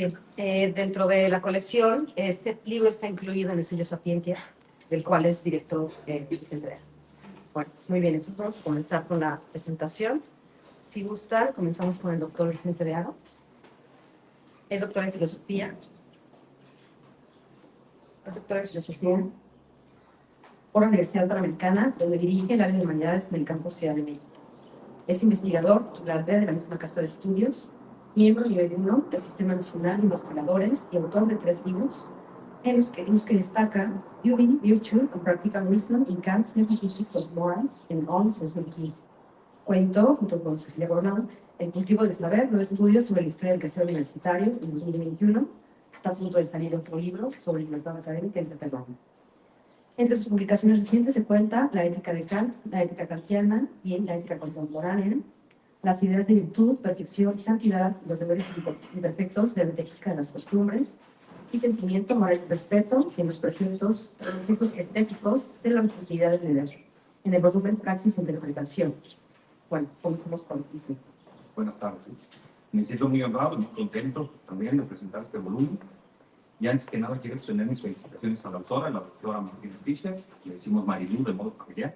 bien. Dentro de la colección, este libro está incluido en el sello Sapientia, del cual es director Vicente Real. Bueno, pues muy bien, entonces vamos a comenzar con la presentación. Si gustan, comenzamos con el doctor Vicente Real. Es doctor en filosofía. Es doctor en filosofía por la Universidad Panamericana, donde dirige el área de humanidades en el campus Ciudad de México. Es investigador titular de la misma casa de estudios, miembro nivel 1 del Sistema Nacional de Investigadores y autor de 3 libros, en los que destaca Duty, Virtue and Practical Reason in Kant's Metaphysics of Morals en ONS 2015. Cuento, junto con Cecilia Coronado, El cultivo del saber, 9 estudios sobre la historia del quehacer universitario en 2021. Está a punto de salir otro libro sobre libertad académica en Cataluña. Entre sus publicaciones recientes se cuenta La ética de Kant, la ética kantiana y la ética contemporánea, las ideas de virtud, perfección y santidad, los deberes imperfectos de la metafísica de las costumbres y sentimiento, moral y respeto en los preceptos estéticos de la receptividad del deber, en el volumen Praxis e Interpretación. Bueno, comencemos con Isla. Buenas tardes. Me siento muy honrado y muy contento también de presentar este volumen. Y antes que nada quiero extender mis felicitaciones a la doctora Martínez Fischer, le decimos Marilu de modo familiar,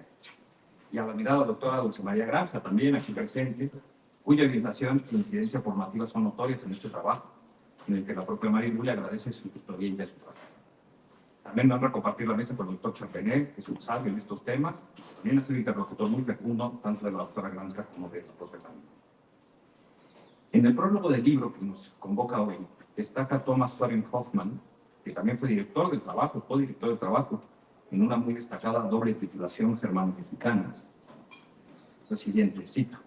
y a la admirada doctora Dulce María Gramsci, también aquí presente, cuya orientación e incidencia formativa son notorias en este trabajo, en el que la propia Marilu le agradece su tutoría intelectual. También me honra compartir la mesa con el doctor Chapenet, que es un sabio en estos temas, y también ha sido interlocutor muy fecundo, tanto de la doctora Gramsci como de la propia Marilu. En el prólogo del libro que nos convoca hoy, destaca Thomas Soren Hoffmann, que también fue director del trabajo, codirector del trabajo, en una muy destacada doble titulación germano-mexicana. Lo siguiente, cito: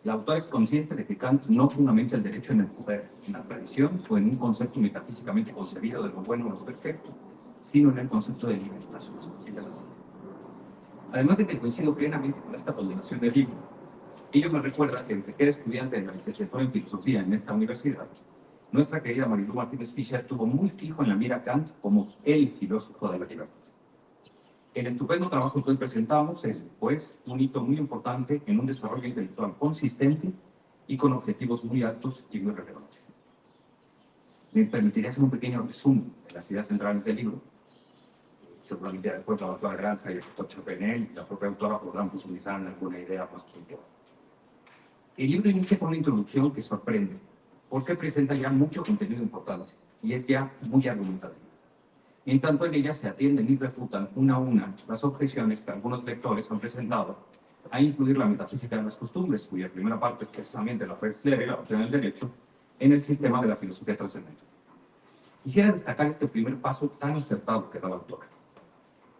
la autora es consciente de que Kant no fundamenta el derecho en el poder, en la tradición o en un concepto metafísicamente concebido de lo bueno o lo perfecto, sino en el concepto de libertad. Además de que coincido plenamente con esta condenación del libro, ello me recuerda que desde que era estudiante de la licenciatura en filosofía en esta universidad, nuestra querida Marilu Martínez Fischer tuvo muy fijo en la mira a Kant como el filósofo de la libertad. El estupendo trabajo que hoy presentamos es, pues, un hito muy importante en un desarrollo intelectual consistente y con objetivos muy altos y muy relevantes. Me permitiré hacer un pequeño resumen de las ideas centrales del libro. Seguramente después la doctora Gramsci y el doctor Chapenet y la propia autora podrán profundizar en alguna idea más puntual. El libro inicia con una introducción que sorprende, porque presenta ya mucho contenido importante y es ya muy argumentativo. En tanto, en ella se atienden y refutan una a una las objeciones que algunos lectores han presentado a incluir la metafísica de las costumbres, cuya primera parte es precisamente la res lege, la doctrina del derecho, en el sistema de la filosofía trascendental. Quisiera destacar este primer paso tan acertado que da la autora.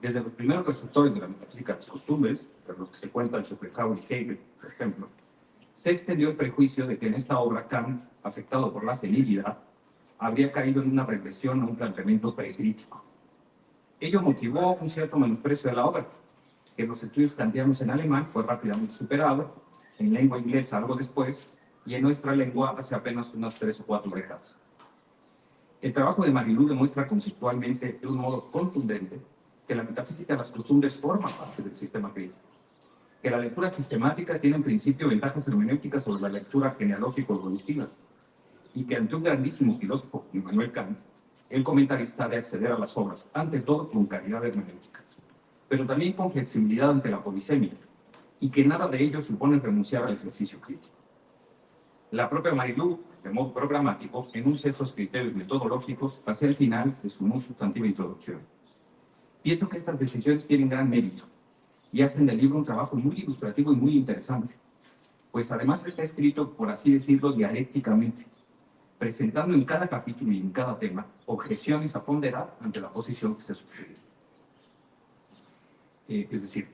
Desde los primeros receptores de la metafísica de las costumbres, entre los que se cuentan Schopenhauer y Hegel, por ejemplo, se extendió el prejuicio de que en esta obra Kant, afectado por la senilidad, habría caído en una regresión a un planteamiento precrítico. Ello motivó un cierto menosprecio de la obra, que en los estudios kantianos en alemán fue rápidamente superado, en lengua inglesa algo después, y en nuestra lengua hace apenas unas 3 o 4 décadas. El trabajo de Marilu demuestra conceptualmente, de un modo contundente, que la metafísica de las costumbres forma parte del sistema crítico, que la lectura sistemática tiene en principio ventajas hermenéuticas sobre la lectura genealógico-evolutiva, y que ante un grandísimo filósofo como Immanuel Kant, el comentarista ha de acceder a las obras, ante todo con calidad hermenéutica, pero también con flexibilidad ante la polisemia, y que nada de ello supone renunciar al ejercicio crítico. La propia Marilu, de modo programático, enuncia estos criterios metodológicos hacia el final de su muy sustantiva introducción. Pienso que estas decisiones tienen gran mérito y hacen del libro un trabajo muy ilustrativo y muy interesante, pues además está escrito, por así decirlo, dialécticamente, presentando en cada capítulo y en cada tema objeciones a ponderar ante la posición que se suscribe. Es decir,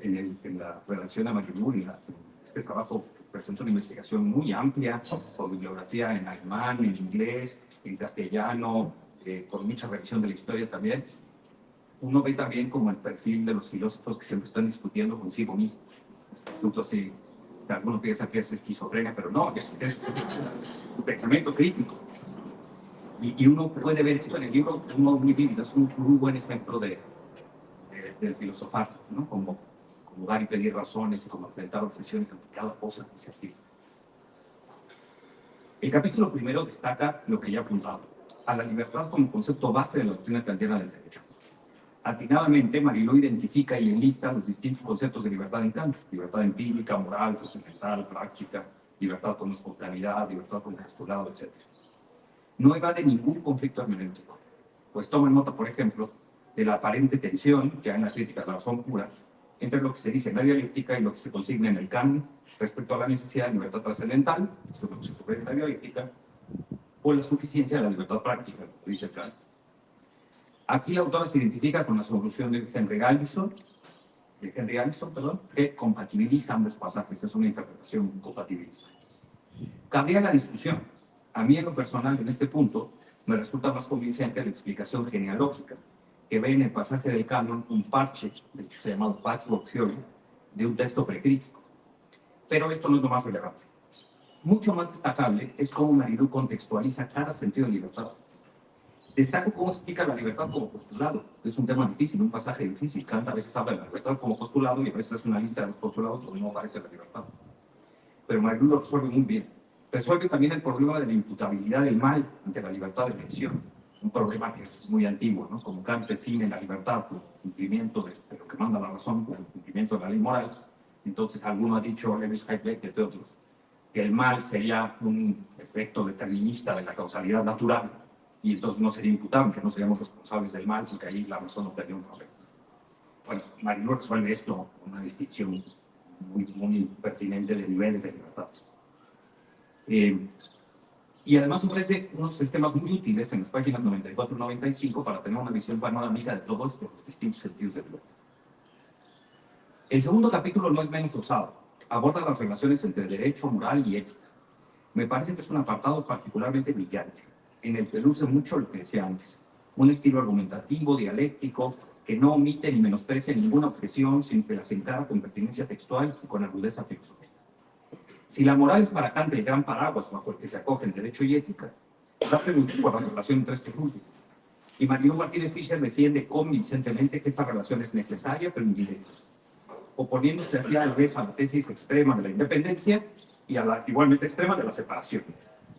en la redacción de Marilu, en este trabajo presenta una investigación muy amplia, con bibliografía en alemán, en inglés, en castellano, con mucha revisión de la historia también. Uno ve también como el perfil de los filósofos que siempre están discutiendo consigo mismos. Es un asunto así, que algunos piensan que es esquizofrenia, pero no, es un pensamiento crítico. Y uno puede ver esto en el libro de un modo muy vívido. Es un muy buen ejemplo del filosofar, ¿no? Como dar y pedir razones y como enfrentar objeciones ante cada cosa que se afirma. El capítulo primero destaca lo que ya he apuntado, a la libertad como concepto base de la doctrina kantiana del derecho. Atinadamente, Mariló identifica y enlista los distintos conceptos de libertad en Kant: libertad empírica, moral, trascendental, práctica, libertad como espontaneidad, libertad como postulado, etc. No evade ningún conflicto hermenéutico, pues toma nota, por ejemplo, de la aparente tensión que hay en la crítica de la razón pura entre lo que se dice en la dialéctica y lo que se consigna en el Kant respecto a la necesidad de libertad trascendental, eso es lo que se supone en la dialéctica, o la suficiencia de la libertad práctica, lo que dice Kant. Aquí la autora se identifica con la solución de Henry Allison, que compatibiliza ambos pasajes. Es una interpretación compatibilista. Cabría la discusión. A mí, en lo personal, en este punto, me resulta más convincente la explicación genealógica, que ve en el pasaje del canon un parche, de hecho se llama patchwork theory, de un texto precrítico. Pero esto no es lo más relevante. Mucho más destacable es cómo Mariló contextualiza cada sentido de libertad. Destaco cómo explica la libertad como postulado. Es un tema difícil, un pasaje difícil. Kant a veces habla de la libertad como postulado y a veces hace una lista de los postulados donde no aparece la libertad. Pero Mariló lo resuelve muy bien. Resuelve también el problema de la imputabilidad del mal ante la libertad de elección. Un problema que es muy antiguo, ¿no? Como Kant define la libertad por cumplimiento de lo que manda la razón, por el cumplimiento de la ley moral. Entonces, alguno ha dicho, Lewis Heidelberg, entre otros, que el mal sería un efecto determinista de la causalidad natural, y entonces no sería imputable, que no seríamos responsables del mal, porque ahí la razón no tendría un papel. Bueno, Mariló resuelve esto con una distinción muy pertinente de niveles de libertad. Y además ofrece unos sistemas muy útiles en las páginas 94 y 95 para tener una visión panorámica de todos los distintos sentidos de libertad. El segundo capítulo no es menos osado. Aborda las relaciones entre derecho, moral y ética. Me parece que es un apartado particularmente brillante, en el que luce mucho lo que decía antes. Un estilo argumentativo, dialéctico, que no omite ni menosprecia ninguna objeción, sino que las encara con pertinencia textual y con agudeza filosófica. Si la moral es para Kant el gran paraguas bajo el que se acogen derecho y ética, da pregunta por la relación entre estos últimos. Y Mariló Martínez Fischer defiende convincentemente que esta relación es necesaria pero indirecta, oponiéndose así a la vez a la tesis extrema de la independencia y a la igualmente extrema de la separación.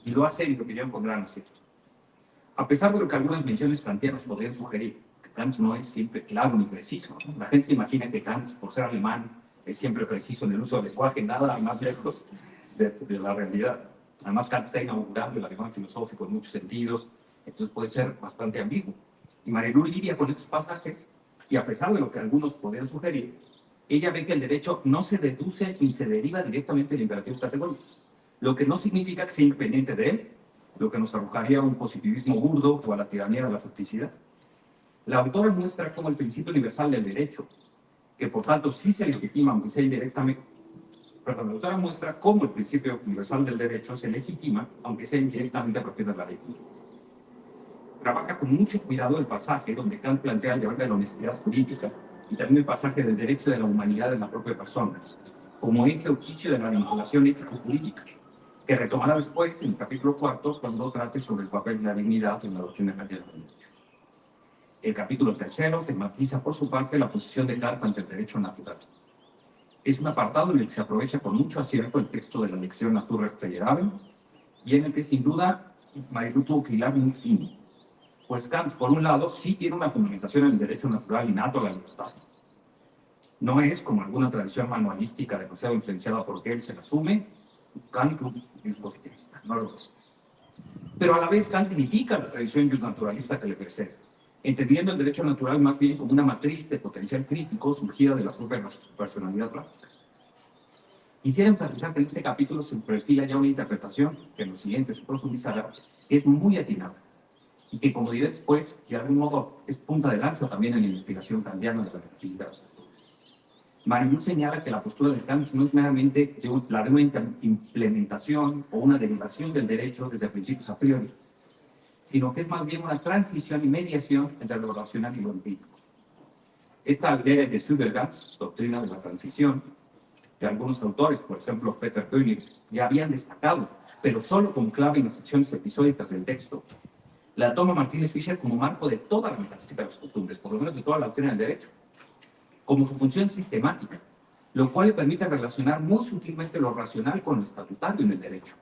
Y lo hace, en mi opinión, con gran acierto. A pesar de lo que algunas menciones kantianas podrían sugerir, que Kant no es siempre claro ni preciso, ¿no? La gente se imagina que Kant, por ser alemán, es siempre preciso en el uso del lenguaje, nada más lejos de la realidad. Además, Kant está inaugurando el alemán filosófico en muchos sentidos, entonces puede ser bastante ambiguo. Y Mariló lidia con estos pasajes, y a pesar de lo que algunos podrían sugerir, ella ve que el derecho no se deduce ni se deriva directamente del imperativo categórico, lo que no significa que sea independiente de él, lo que nos arrojaría a un positivismo burdo o a la tiranía de la facticidad. La autora muestra cómo el principio universal del derecho, que por tanto sí se legitima, aunque sea indirectamente, la autora muestra cómo el principio universal del derecho se legitima, aunque sea indirectamente a partir de la ley. Trabaja con mucho cuidado el pasaje donde Kant plantea el deber de la honestidad jurídica y también el pasaje del derecho de la humanidad en la propia persona, como eje o quicio de la vinculación ético-jurídica, que retomará después en el capítulo 4 cuando trate sobre el papel de la dignidad en la doctrina kantiana del derecho. El capítulo 3 tematiza por su parte la posición de Kant ante el derecho natural. Es un apartado en el que se aprovecha con mucho acierto el texto de la lección Naturrechtslehre y en el que sin duda Mariló tuvo que hilar muy fino. Pues Kant, por un lado, sí tiene una fundamentación en el derecho natural innato a la libertad. No es, como alguna tradición manualística demasiado influenciada por Kelsen asume, Kant es positivista, no lo es. Pero a la vez Kant critica la tradición justnaturalista que le precede, entendiendo el derecho natural más bien como una matriz de potencial crítico surgida de la propia personalidad práctica. Quisiera enfatizar que en este capítulo se perfila ya una interpretación que en los siguientes se profundizará, que es muy atinada y que, como diré después, de algún modo es punta de lanza también en la investigación kantiana de la metafísica de los estudios. Mariló señala que la postura de Kant no es meramente la de una implementación o una derivación del derecho desde principios a priori, sino que es más bien una transición y mediación entre lo racional y lo empírico. Esta idea de Sübergans, doctrina de la transición, que algunos autores, por ejemplo Peter Koenig, ya habían destacado, pero solo con clave en las secciones episódicas del texto, la toma Martínez Fischer como marco de toda la metafísica de las costumbres, por lo menos de toda la doctrina del derecho, como su función sistemática, lo cual le permite relacionar muy sutilmente lo racional con lo estatutario en el derecho.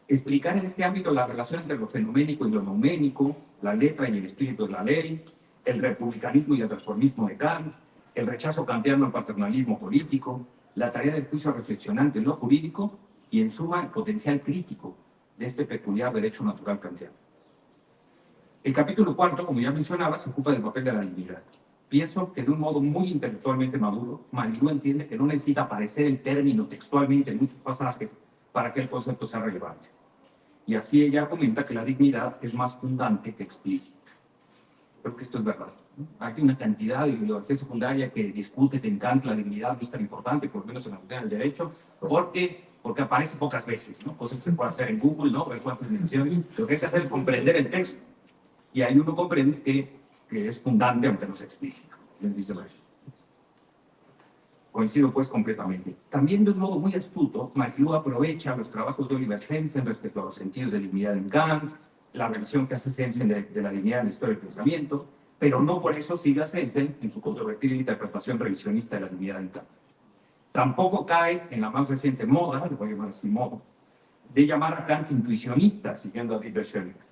Explicar en este ámbito la relación entre lo fenoménico y lo nouménico, la letra y el espíritu de la ley, el republicanismo y el reformismo de Kant, el rechazo kantiano al paternalismo político, la tarea del juicio reflexionante en lo jurídico y, en suma, el potencial crítico de este peculiar derecho natural kantiano. El capítulo cuarto, como ya mencionaba, se ocupa del papel de la dignidad. Pienso que de un modo muy intelectualmente maduro, Marilu entiende que no necesita aparecer el término textualmente en muchos pasajes para que el concepto sea relevante. Y así ella comenta que la dignidad es más fundante que explícita. Creo que esto es verdad, ¿no? Hay una cantidad de bibliografía secundaria que discute que en Kant la dignidad no es tan importante, por lo menos en la materia del derecho, porque aparece pocas veces, ¿no? Cosas que se puede hacer en Google, ¿no? Ver cuántas menciones. Lo que hay que hacer es comprender el texto. Y ahí uno comprende que es fundante, aunque no sea explícito. Dice Marilu. Coincido pues completamente. También de un modo muy astuto, Marilu aprovecha los trabajos de Oliver Sensen respecto a los sentidos de dignidad en Kant, la revisión que hace Sensen de la dignidad en la historia del pensamiento, pero no por eso sigue a Sensen en su controvertida interpretación revisionista de la dignidad en Kant. Tampoco cae en la más reciente moda, le voy a llamar así moda, de llamar a Kant intuicionista, siguiendo a Friedrich Schiller.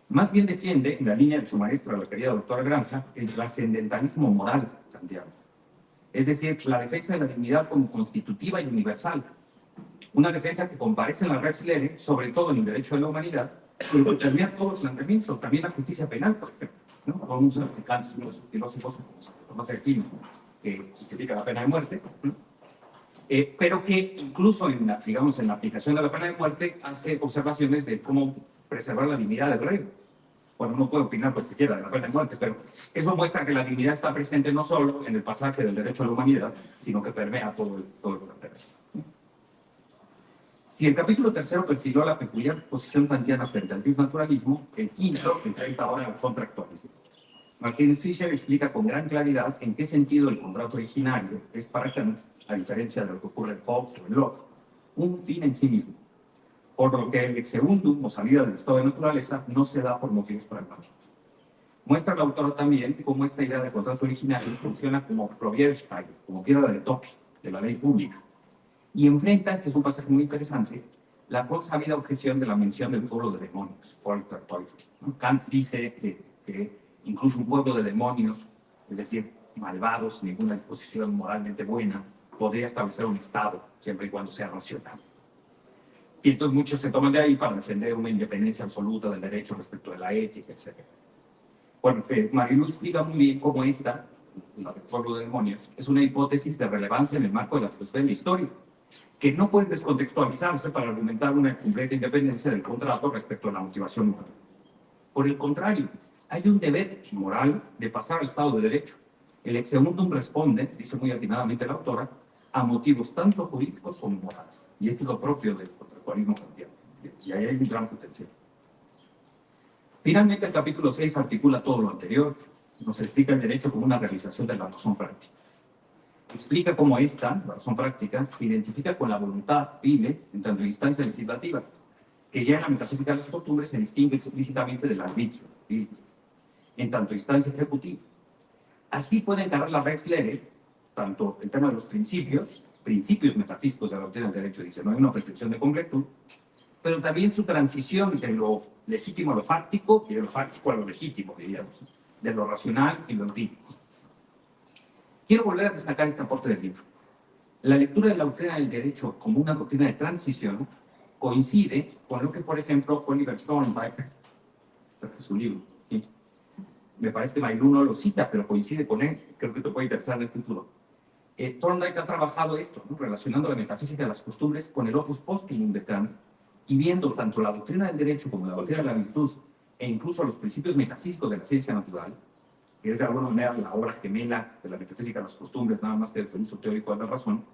Más bien defiende, en la línea de su maestra, la querida doctora Granja, el trascendentalismo moral kantiano. Es decir, la defensa de la dignidad como constitutiva y universal. Una defensa que comparece en la Rex Lere, sobre todo en el derecho de la humanidad, y que termina todos los planteamientos, también la justicia penal, por ejemplo, ¿no? Vamos a aplicar uno de sus filósofos, como Tomás Aquino, que justifica la pena de muerte, ¿no? Pero que incluso en la, digamos, en la aplicación de la pena de muerte hace observaciones de cómo preservar la dignidad del rey. Bueno, uno puede opinar lo que quiera de la pena de muerte, pero eso muestra que la dignidad está presente no solo en el pasaje del derecho a la humanidad, sino que permea todo el contexto. Si el capítulo tercero perfiló la peculiar posición kantiana frente al disnaturalismo, el quinto enfrenta ahora al contractualismo. Martin Fischer explica con gran claridad en qué sentido el contrato originario es para Kant, a diferencia de lo que ocurre en Hobbes o en Locke, un fin en sí mismo, por lo que el ex secundum, o salida del estado de naturaleza, no se da por motivos pragmáticos. Muestra el autor también cómo esta idea de contrato originario funciona como Probierstein, como piedra de toque de la ley pública, y enfrenta, este es un pasaje muy interesante, la consabida objeción de la mención del pueblo de demonios, Volker Teufel. Kant dice que incluso un pueblo de demonios, es decir, malvados, sin ninguna disposición moralmente buena, podría establecer un Estado, siempre y cuando sea racional. Y entonces muchos se toman de ahí para defender una independencia absoluta del derecho respecto de la ética, etc. Bueno, Marilu explica muy bien cómo esta, la del pueblo de demonios, es una hipótesis de relevancia en el marco de la filosofía de la historia, que no puede descontextualizarse para argumentar una completa independencia del contrato respecto a la motivación humana. Por el contrario, hay un deber moral de pasar al Estado de Derecho. El ex secundum responde, dice muy atinadamente la autora, a motivos tanto jurídicos como morales. Y esto es lo propio del contractualismo kantiano. Y ahí hay un gran potencial. Finalmente, el capítulo 6 articula todo lo anterior, nos explica el derecho como una realización de la razón práctica. Explica cómo esta, la razón práctica, se identifica con la voluntad fine en tanto instancia legislativa, que ya en la metafísica de las costumbres se distingue explícitamente del arbitrio, en tanto instancia ejecutiva. Así puede encarar la Rex Lere, tanto el tema de los principios metafísicos de la doctrina del derecho, dice, no hay una pretensión de completud, pero también su transición de lo legítimo a lo fáctico y de lo fáctico a lo legítimo, diríamos, de lo racional y lo empírico. Quiero volver a destacar este aporte del libro. La lectura de la doctrina del derecho como una doctrina de transición coincide con lo que, por ejemplo, Oliver Thorndike, que es su libro, ¿sí? Me parece que Marilu no lo cita, pero coincide con él, creo que te puede interesar en el futuro. Thorndike ha trabajado esto, ¿no? Relacionando la metafísica de las costumbres con el opus posthumum de Kant, y viendo tanto la doctrina del derecho como la doctrina de la virtud, e incluso los principios metafísicos de la ciencia natural, que es de alguna manera la obra gemela de la metafísica de las costumbres, nada más que desde el uso teórico de la razón,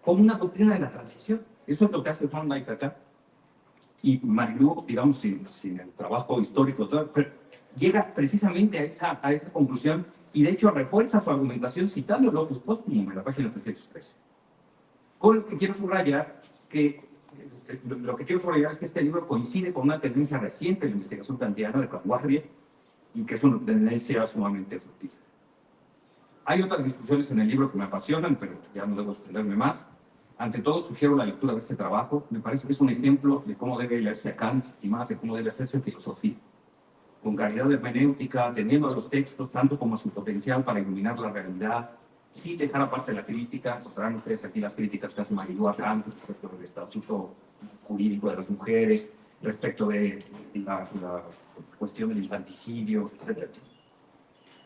como una doctrina de la transición. Eso es lo que hace Thorndike acá. Y Marilu, digamos, sin el trabajo histórico, todo, llega precisamente a esa conclusión y de hecho refuerza su argumentación citando el opus posthumum en la página 313. Con lo que quiero subrayar es que este libro coincide con una tendencia reciente de la investigación kantiana de vanguardia y que es una tendencia sumamente fructífera. Hay otras discusiones en el libro que me apasionan, pero ya no debo extenderme más. Ante todo, sugiero la lectura de este trabajo. Me parece que es un ejemplo de cómo debe leerse a Kant y más de cómo debe hacerse filosofía. Con calidad de hermenéutica, teniendo a los textos tanto como a su potencial para iluminar la realidad, sin dejar aparte la crítica. Encontrarán ustedes aquí las críticas que hace Marilú a Kant respecto del estatuto jurídico de las mujeres, respecto de la cuestión del infanticidio, etc.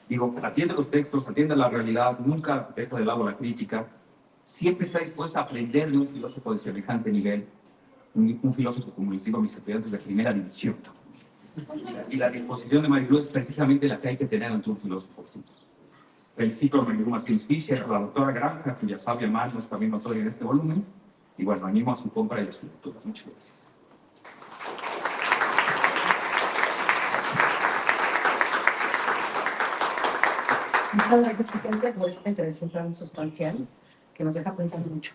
Digo, atiende los textos, atiende la realidad, nunca deja de lado la crítica, siempre está dispuesta a aprender de un filósofo de semejante nivel, un filósofo, como les digo a mis estudiantes, de primera división. Y la disposición de Marilú es precisamente la que hay que tener ante un filósofo así. Felicito a Marilú Martínez Fischer, a la doctora Granja, cuya sabia mano es también notoria en este volumen, y bueno, animo a su compra y a su lectura. Muchas gracias. Muchas gracias, Vicente, por esta intervención tan sustancial que nos deja pensando mucho.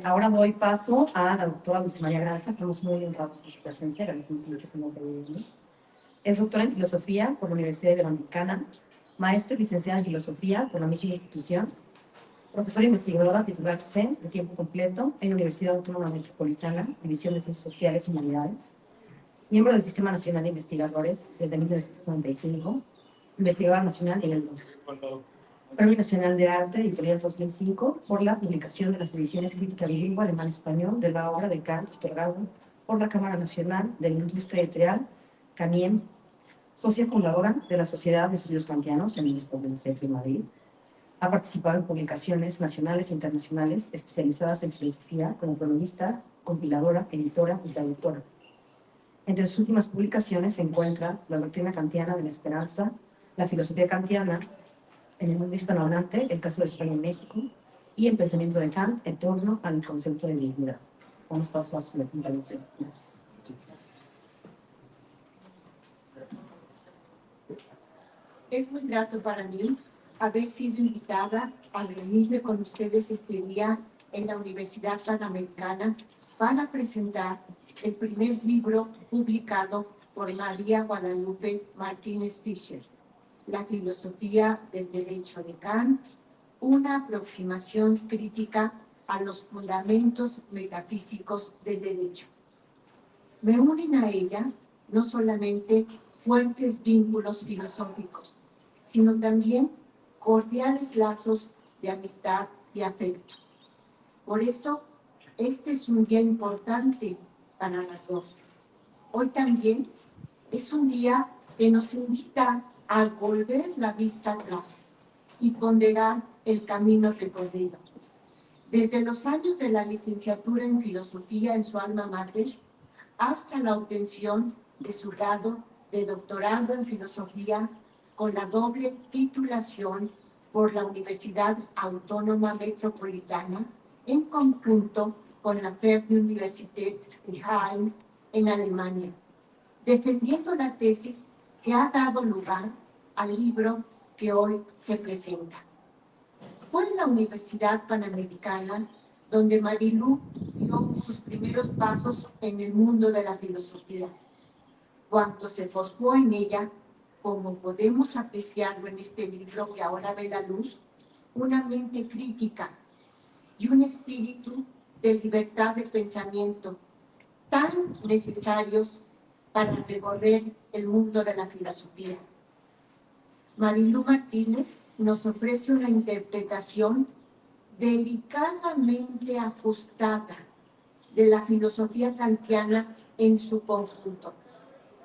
Ahora doy paso a la doctora Dulce María Granja. Estamos muy honrados por su presencia. Agradecemos mucho su nombre. Es doctora en Filosofía por la Universidad Iberoamericana, maestra y licenciada en Filosofía por la misma institución, profesora investigadora titular C de tiempo completo en la Universidad Autónoma Metropolitana, División de Ciencias Sociales y Humanidades, miembro del Sistema Nacional de Investigadores desde 1995, investigadora nacional nivel 2. Premio Nacional de Arte, Editorial 2005, por la publicación de las ediciones Crítica Bilingüe Alemán-Español de la obra de Kant, otorgado por la Cámara Nacional de la Industria Editorial, CANIEM, socia fundadora de la Sociedad de Estudios Kantianos en el Centro de Madrid. Ha participado en publicaciones nacionales e internacionales especializadas en filosofía como cronista, compiladora, editora y traductora. Entre sus últimas publicaciones se encuentra La doctrina kantiana de la esperanza, La filosofía kantiana en el mundo hispanohablante, El caso de España y México, y El pensamiento de Kant en torno al concepto de dignidad. Vamos paso a su intervención. Gracias. Es muy grato para mí haber sido invitada a reunirme con ustedes este día en la Universidad Panamericana para presentar el primer libro publicado por María Guadalupe Martínez Fischer, La filosofía del derecho de Kant, una aproximación crítica a los fundamentos metafísicos del derecho. Me unen a ella no solamente fuertes vínculos filosóficos, sino también cordiales lazos de amistad y afecto. Por eso, este es un día importante para las dos. Hoy también es un día que nos invita a volver la vista atrás y ponderar el camino recorrido. Desde los años de la licenciatura en filosofía en su alma mater, hasta la obtención de su grado de doctorado en filosofía con la doble titulación por la Universidad Autónoma Metropolitana en conjunto con la Fernuniversität de Halle en Alemania, defendiendo la tesis que ha dado lugar al libro que hoy se presenta. Fue en la Universidad Panamericana donde Marilú dio sus primeros pasos en el mundo de la filosofía. Cuando se forjó en ella, como podemos apreciarlo en este libro que ahora ve la luz, una mente crítica y un espíritu de libertad de pensamiento tan necesarios para recorrer el mundo de la filosofía. Marilú Martínez nos ofrece una interpretación delicadamente ajustada de la filosofía kantiana en su conjunto,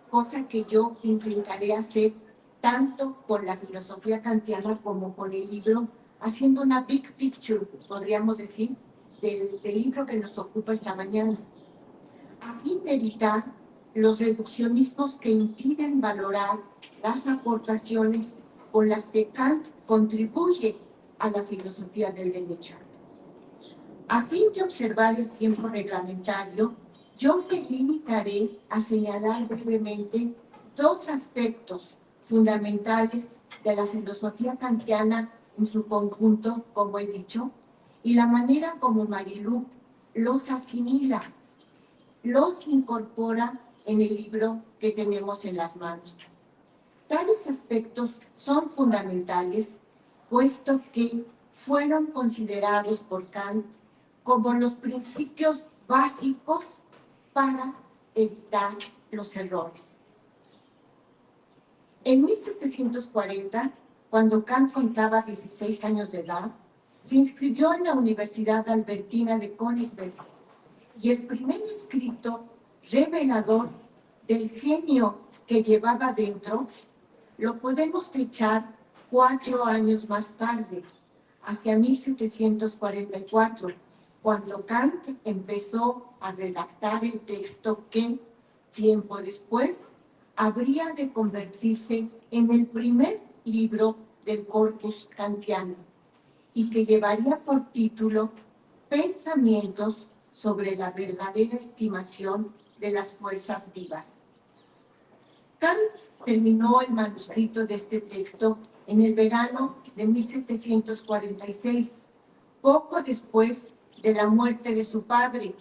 cosa que yo intentaré hacer tanto por la filosofía kantiana como por el libro, haciendo una big picture, podríamos decir, del libro que nos ocupa esta mañana, a fin de evitar los reduccionismos que impiden valorar las aportaciones con las que Kant contribuye a la filosofía del derecho. A fin de observar el tiempo reglamentario, yo me limitaré a señalar brevemente dos aspectos fundamentales de la filosofía kantiana en su conjunto, como he dicho, y la manera como Marilú los asimila, los incorpora en el libro que tenemos en las manos. Tales aspectos son fundamentales, puesto que fueron considerados por Kant como los principios básicos para evitar los errores. En 1740, cuando Kant contaba 16 años de edad, se inscribió en la Universidad Albertina de Königsberg, y el primer escrito revelador del genio que llevaba dentro lo podemos fechar 4 años más tarde, hacia 1744, cuando Kant empezó a redactar el texto que, tiempo después, habría de convertirse en el primer libro del corpus kantiano y que llevaría por título Pensamientos sobre la verdadera estimación de las fuerzas vivas. Kant terminó el manuscrito de este texto en el verano de 1746, poco después de la muerte de su padre,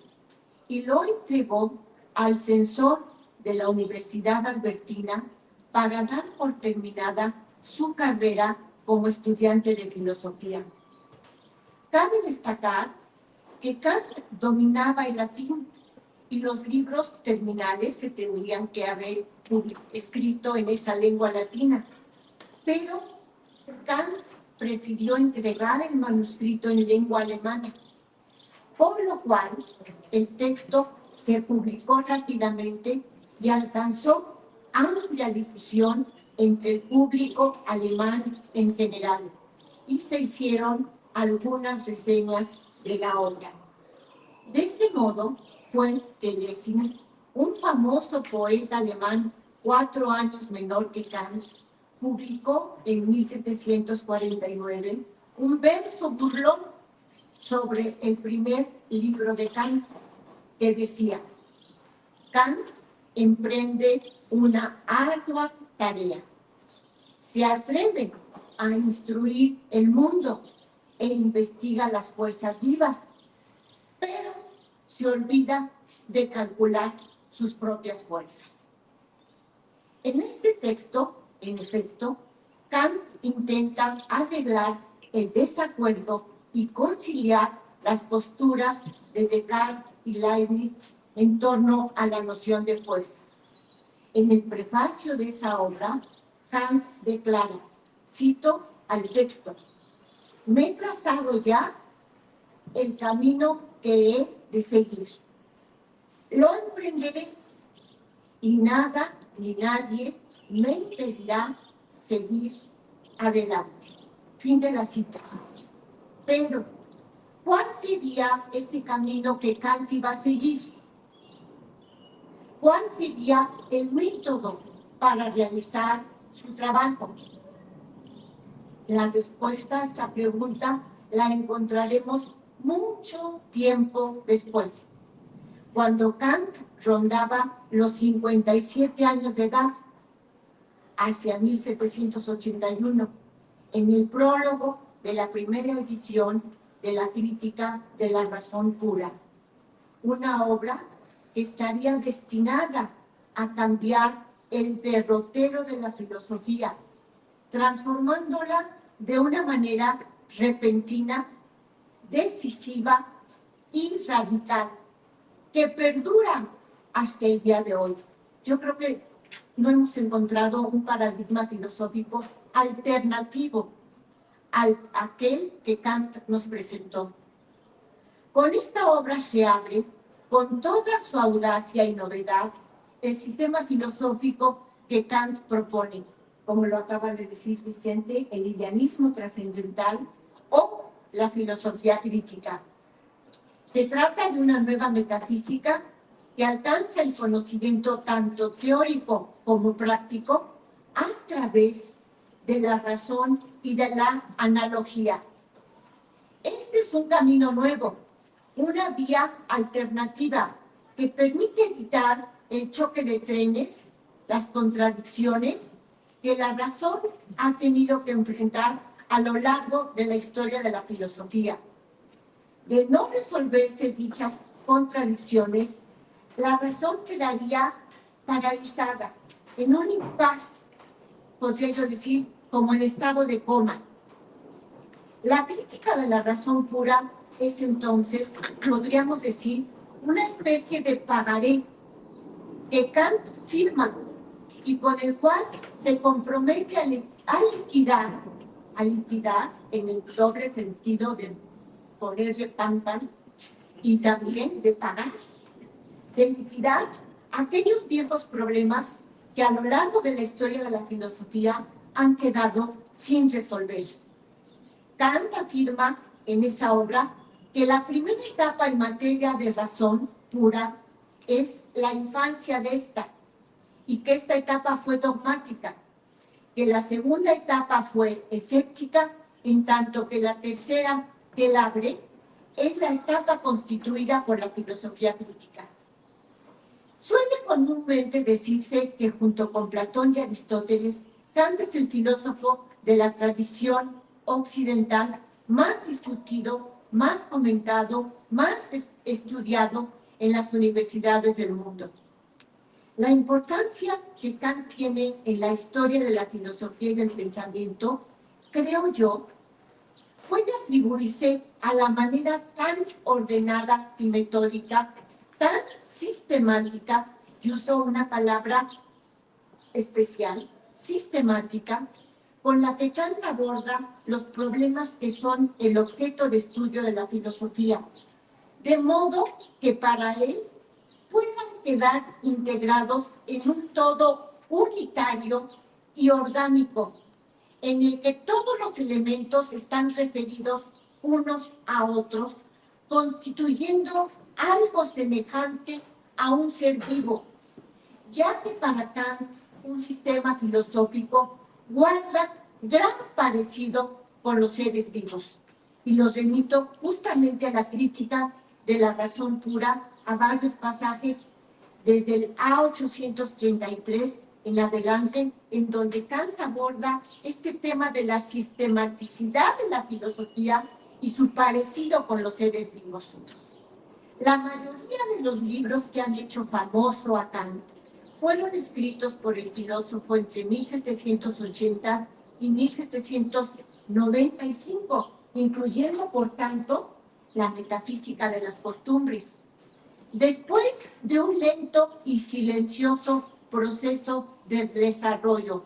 y lo entregó al censor de la Universidad Albertina para dar por terminada su carrera como estudiante de filosofía. Cabe destacar que Kant dominaba el latín y los libros terminales se tendrían que haber escrito en esa lengua latina, pero Kant prefirió entregar el manuscrito en lengua alemana, por lo cual el texto se publicó rápidamente y alcanzó amplia difusión entre el público alemán en general, y se hicieron algunas reseñas de la obra. De ese modo fue que Lessing, un famoso poeta alemán 4 años menor que Kant, publicó en 1749 un verso burlón sobre el primer libro de Kant, que decía: Kant emprende una ardua tarea, se atreve a instruir el mundo e investiga las fuerzas vivas, pero se olvida de calcular sus propias fuerzas. En este texto, en efecto, Kant intenta arreglar el desacuerdo y conciliar las posturas de Descartes y Leibniz en torno a la noción de fuerza. En el prefacio de esa obra, Kant declara, cito al texto: me he trazado ya el camino que he de seguir. Lo emprenderé y nada ni nadie me impedirá seguir adelante. Fin de la cita. Pero, ¿cuál sería ese camino que Kant iba a seguir? ¿Cuál sería el método para realizar su trabajo? La respuesta a esta pregunta la encontraremos mucho tiempo después, cuando Kant rondaba los 57 años de edad, hacia 1781, en el prólogo de la primera edición de la Crítica de la Razón Pura, una obra que estaría destinada a cambiar el derrotero de la filosofía, transformándola de una manera repentina, decisiva y radical, que perdura hasta el día de hoy. Yo creo que no hemos encontrado un paradigma filosófico alternativo a aquel que Kant nos presentó. Con esta obra se abre, con toda su audacia y novedad, el sistema filosófico que Kant propone, como lo acaba de decir Vicente, el idealismo trascendental o la filosofía crítica. Se trata de una nueva metafísica que alcanza el conocimiento tanto teórico como práctico a través de la razón y de la analogía. Este es un camino nuevo, una vía alternativa que permite evitar el choque de trenes, las contradicciones que la razón ha tenido que enfrentar a lo largo de la historia de la filosofía. De no resolverse dichas contradicciones, la razón quedaría paralizada, en un impasse, podría yo decir, como en estado de coma. La crítica de la razón pura es entonces, podríamos decir, una especie de pagaré que Kant firma y con el cual se compromete a liquidar en el doble sentido de ponerle pan y también de pagar, de liquidar aquellos viejos problemas que a lo largo de la historia de la filosofía han quedado sin resolver. Kant afirma en esa obra que la primera etapa en materia de razón pura es la infancia de esta, y que esta etapa fue dogmática, que la segunda etapa fue escéptica, en tanto que la tercera, que la abre, es la etapa constituida por la filosofía crítica. Suele comúnmente decirse que junto con Platón y Aristóteles, Kant es el filósofo de la tradición occidental más discutido, más comentado, más estudiado en las universidades del mundo. La importancia que Kant tiene en la historia de la filosofía y del pensamiento, creo yo, puede atribuirse a la manera tan ordenada y metódica, tan sistemática, y uso una palabra especial, sistemática, con la que Kant aborda los problemas que son el objeto de estudio de la filosofía, de modo que para él puedan quedar integrados en un todo unitario y orgánico, en el que todos los elementos están referidos unos a otros, constituyendo algo semejante a un ser vivo, ya que para Kant un sistema filosófico guarda gran parecido con los seres vivos. Y los remito justamente a la crítica de la razón pura, a varios pasajes desde el A833 en adelante, en donde Kant aborda este tema de la sistematicidad de la filosofía y su parecido con los seres vivos. La mayoría de los libros que han hecho famoso a Kant fueron escritos por el filósofo entre 1780 y 1795, incluyendo, por tanto, la metafísica de las costumbres. Después de un lento y silencioso proceso de desarrollo,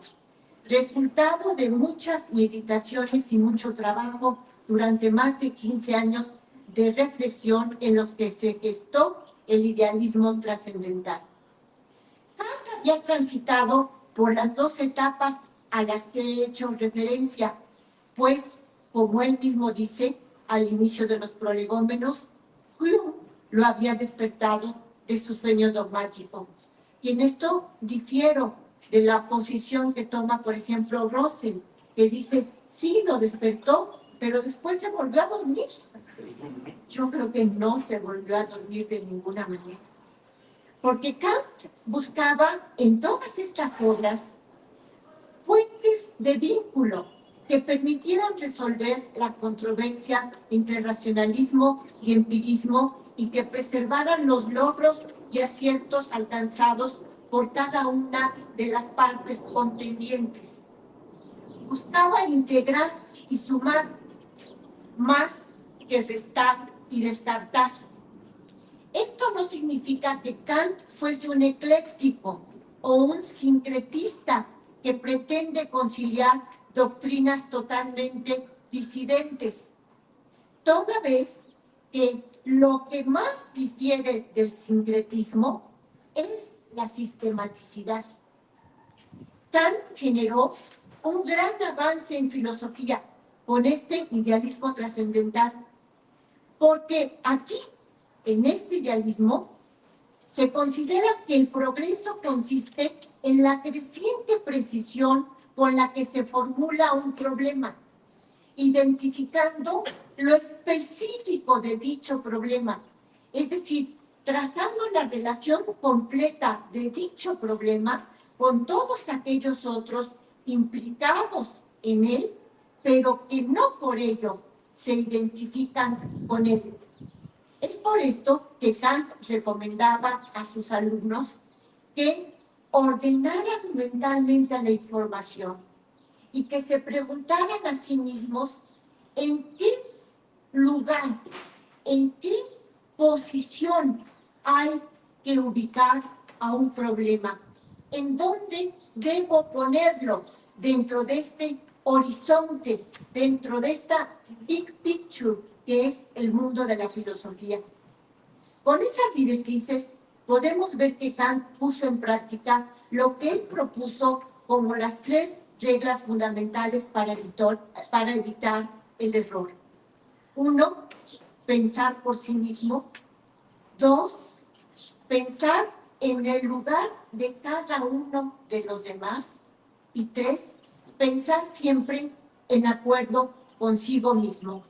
resultado de muchas meditaciones y mucho trabajo durante más de 15 años de reflexión en los que se gestó el idealismo trascendental. Kant había transitado por las dos etapas a las que he hecho referencia, pues, como él mismo dice al inicio de los prolegómenos, Hume lo había despertado de su sueño dogmático. Y en esto difiero de la posición que toma, por ejemplo, Russell, que dice, sí, lo despertó, pero después se volvió a dormir. Yo creo que no se volvió a dormir de ninguna manera. Porque Kant buscaba en todas estas obras puentes de vínculo que permitieran resolver la controversia entre racionalismo y empirismo y que preservaran los logros y aciertos alcanzados por cada una de las partes contendientes. Buscaba integrar y sumar más que restar y descartar. Esto no significa que Kant fuese un ecléctico o un sincretista que pretende conciliar doctrinas totalmente disidentes, toda vez que lo que más difiere del sincretismo es la sistematicidad. Kant generó un gran avance en filosofía con este idealismo trascendental, porque aquí, en este idealismo, se considera que el progreso consiste en la creciente precisión con la que se formula un problema, identificando lo específico de dicho problema, es decir, trazando la relación completa de dicho problema con todos aquellos otros implicados en él, pero que no por ello se identifican con él. Es por esto que Kant recomendaba a sus alumnos que ordenaran mentalmente la información y que se preguntaran a sí mismos en qué lugar en qué posición hay que ubicar a un problema, en dónde debo ponerlo dentro de este horizonte, dentro de esta big picture que es el mundo de la filosofía. Con esas directrices podemos ver que Kant puso en práctica lo que él propuso como las 3 reglas fundamentales para evitar el error. 1, pensar por sí mismo. 2, pensar en el lugar de cada uno de los demás. Y 3, pensar siempre en acuerdo consigo mismo.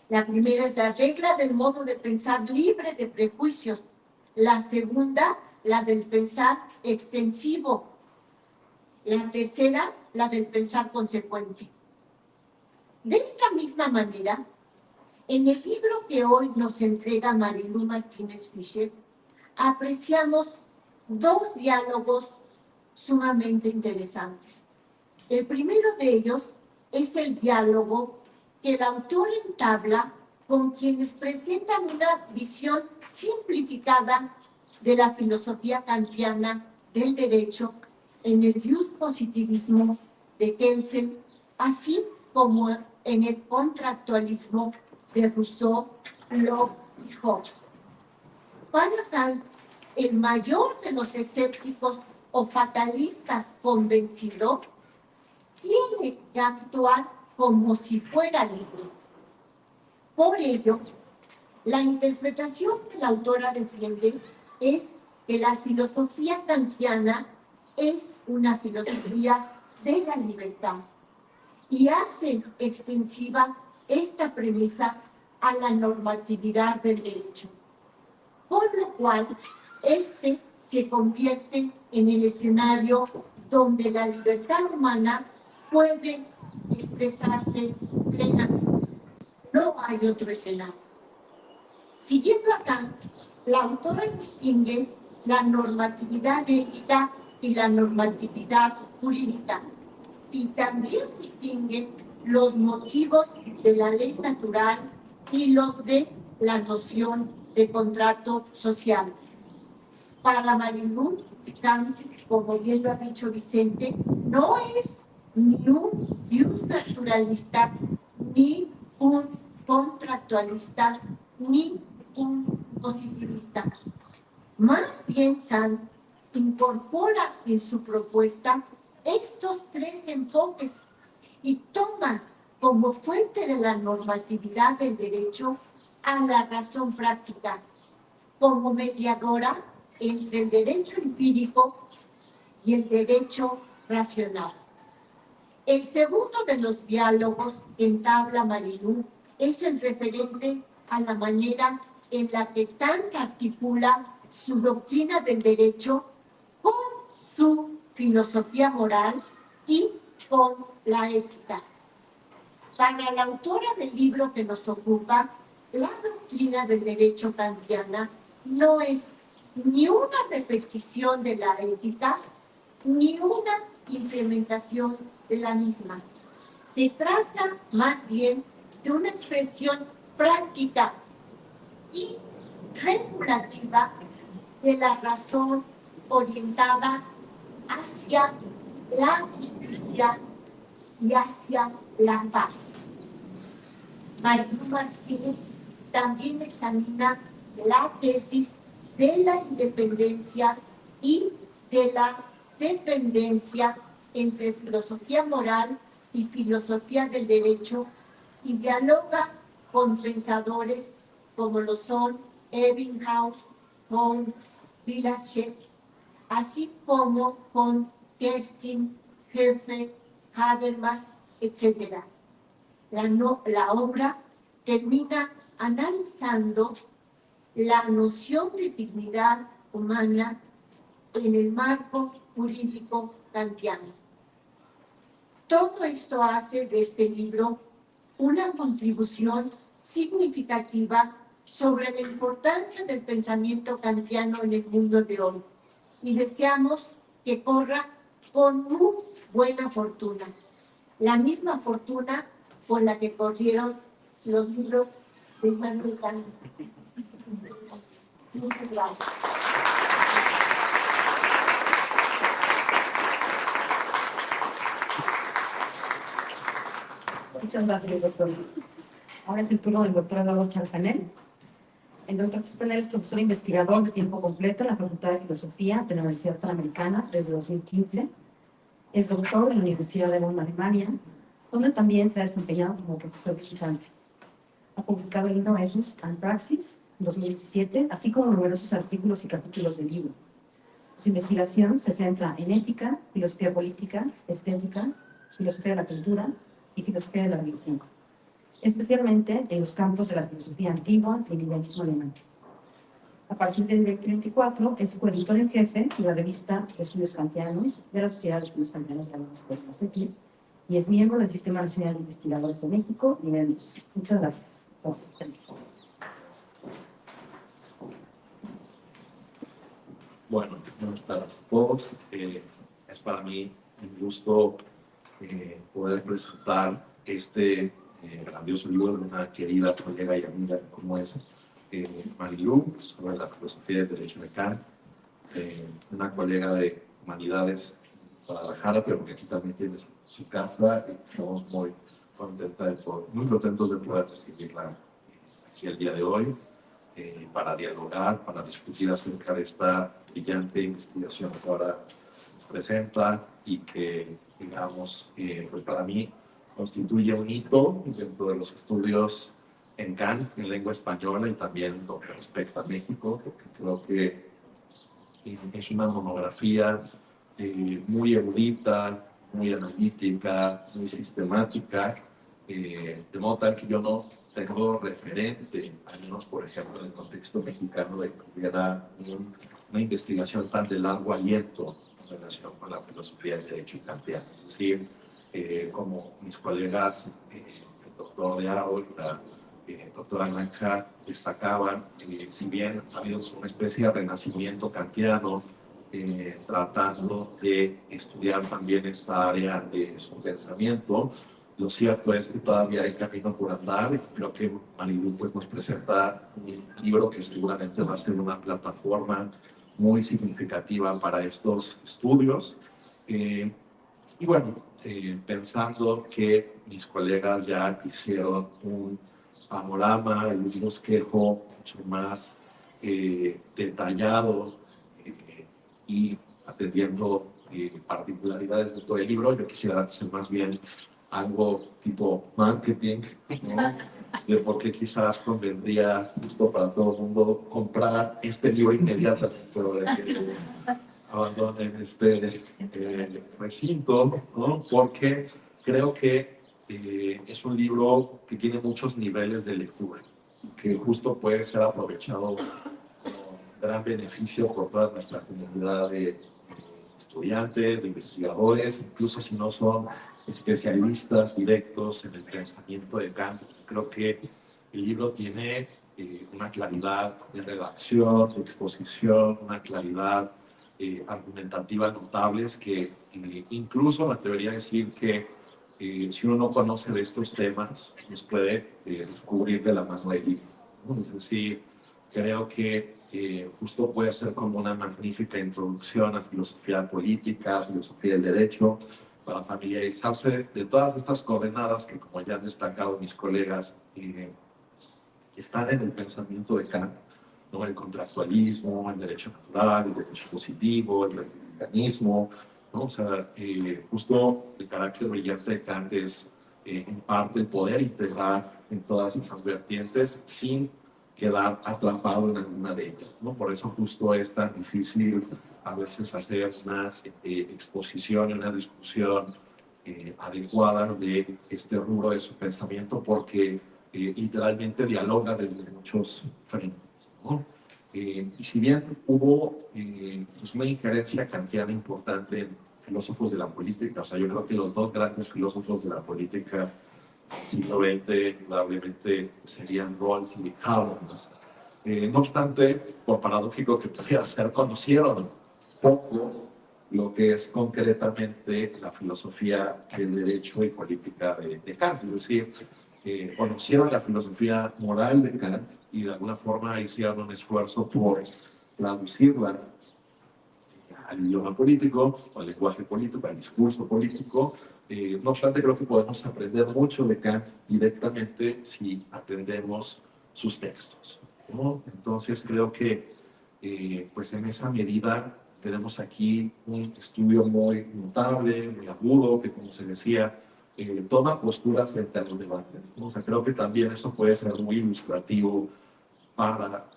La primera es la regla del modo de pensar libre de prejuicios. La segunda, la del pensar extensivo. La tercera, la del pensar consecuente. De esta misma manera, en el libro que hoy nos entrega Marilu Martínez Fischer, apreciamos 2 diálogos sumamente interesantes. El primero de ellos es el diálogo que el autor entabla con quienes presentan una visión simplificada de la filosofía kantiana del derecho en el positivismo de Kelsen, así como en el contractualismo de Rousseau, Locke y Hobbes. Para Kant, el mayor de los escépticos o fatalistas convencido tiene que actuar como si fuera libre. Por ello, la interpretación que la autora defiende es que la filosofía kantiana es una filosofía de la libertad y hace extensiva esta premisa a la normatividad del derecho, por lo cual este se convierte en el escenario donde la libertad humana puede expresarse plenamente. No hay otro escenario. Siguiendo a Kant, la autora distingue la normatividad ética y la normatividad jurídica, y también distingue los motivos de la ley natural y los de la noción de contrato social. Para Marilu, Kant, como bien lo ha dicho Vicente, no es ni un naturalista, ni un contractualista, ni un positivista. Más bien, Kant incorpora en su propuesta estos 3 enfoques y toma como fuente de la normatividad del derecho a la razón práctica, como mediadora entre el derecho empírico y el derecho racional. El segundo de los diálogos que entabla Marilu es el referente a la manera en la que Kant articula su doctrina del derecho con su filosofía moral y con la ética. Para la autora del libro que nos ocupa, la doctrina del derecho kantiana no es ni una repetición de la ética, ni una implementación de la misma. Se trata más bien de una expresión práctica y regulativa de la razón orientada hacia la justicia y hacia la paz. Marilu Martínez también examina la tesis de la independencia y de la dependencia entre filosofía moral y filosofía del derecho y dialoga con pensadores como lo son Ebbinghaus, Holmes, Pilacek, así como con Kerstin, Heffer, Habermas, etc. La obra termina analizando la noción de dignidad humana en el marco jurídico kantiano. Todo esto hace de este libro una contribución significativa sobre la importancia del pensamiento kantiano en el mundo de hoy y deseamos que corra con muy buena fortuna, la misma fortuna con la que corrieron los libros de Immanuel Kant. Muchas gracias. Muchas gracias, doctor. Ahora es el turno del doctor Eduardo Charpanel. El doctor Charpanel es profesor investigador de tiempo completo en la Facultad de Filosofía de la Universidad Panamericana desde 2015. Es doctor en la Universidad de Bonn, Alemania, donde también se ha desempeñado como profesor visitante. Ha publicado el libro Ethos and Praxis en 2017, así como numerosos artículos y capítulos del libro. Su investigación se centra en ética, filosofía política, estética, filosofía de la cultura y filosofía de la religión, especialmente en los campos de la filosofía antigua y el idealismo alemán. A partir del 2024 es coeditor en jefe de la revista Estudios Kantianos de la Sociedad de Estudios Kantianos de la UNESCO y es miembro del Sistema Nacional de Investigadores de México, nivel 2. Muchas gracias. Bueno, buenas tardes a todos. Es para mí un gusto poder presentar este grandioso libro de una querida colega y amiga como es Marilu, sobre la filosofía del derecho de Kant, una colega de humanidades en Guadalajara, pero que aquí también tiene su casa y estamos muy contentos de poder recibirla aquí el día de hoy para dialogar, para discutir acerca de esta brillante investigación que ahora nos presenta y que, digamos, pues para mí constituye un hito dentro de los estudios en Kant, en lengua española y también lo que respecta a México, porque creo que es una monografía muy erudita, muy analítica, muy sistemática, de modo tal que yo no tengo referente, al menos por ejemplo en el contexto mexicano, de que hubiera una investigación tan de largo aliento en relación con la filosofía del derecho kantiano. Es decir, como mis colegas, el doctor de Aro y la doctora Blanca destacaban, si bien ha habido una especie de renacimiento kantiano, tratando de estudiar también esta área de su pensamiento, lo cierto es que todavía hay camino por andar y creo que Marilu pues, nos presenta un libro que seguramente va a ser una plataforma muy significativa para estos estudios. Y bueno, pensando que mis colegas ya hicieron un panorama y un bosquejo mucho más detallado y atendiendo particularidades de todo el libro, yo quisiera hacer más bien algo tipo marketing, ¿no? De por qué quizás convendría justo para todo el mundo comprar este libro inmediatamente, pero de que abandonen este recinto, ¿no? Porque creo que es un libro que tiene muchos niveles de lectura, que justo puede ser aprovechado con gran beneficio por toda nuestra comunidad de estudiantes, de investigadores, incluso si no son especialistas directos en el pensamiento de Kant. Creo que el libro tiene una claridad de redacción, de exposición, una claridad argumentativa notables que incluso me atrevería a decir que si uno no conoce de estos temas, los puede descubrir de la mano del libro, ¿no? Es decir, creo que justo puede ser como una magnífica introducción a filosofía política, filosofía del derecho, para familiarizarse de todas estas coordenadas que, como ya han destacado mis colegas, están en el pensamiento de Kant, ¿no? El contractualismo, el derecho natural, el derecho positivo, el republicanismo, ¿no? O sea, justo el carácter brillante de Kant es, en parte, el poder integrar en todas esas vertientes sin quedar atrapado en alguna de ellas, ¿no? Por eso justo es tan difícil a veces hacer una exposición y una discusión adecuadas de este rubro de su pensamiento, porque literalmente dialoga desde muchos frentes, ¿no? Y si bien hubo pues una injerencia kantiana importante en filósofos de la política, o sea, yo creo que los dos grandes filósofos de la política del siglo XX indudablemente serían Rawls y Habermas. No obstante, por paradójico que pudiera ser, conocieron poco lo que es concretamente la filosofía del derecho y política de Kant. Es decir, conocieron la filosofía moral de Kant y de alguna forma hicieron un esfuerzo por traducirla al idioma político, al lenguaje político, al discurso político. No obstante, creo que podemos aprender mucho de Kant directamente si atendemos sus textos, ¿no? Entonces creo que pues en esa medida tenemos aquí un estudio muy notable, muy agudo, que como se decía, toma postura frente a los debates, ¿no? O sea, creo que también eso puede ser muy ilustrativo para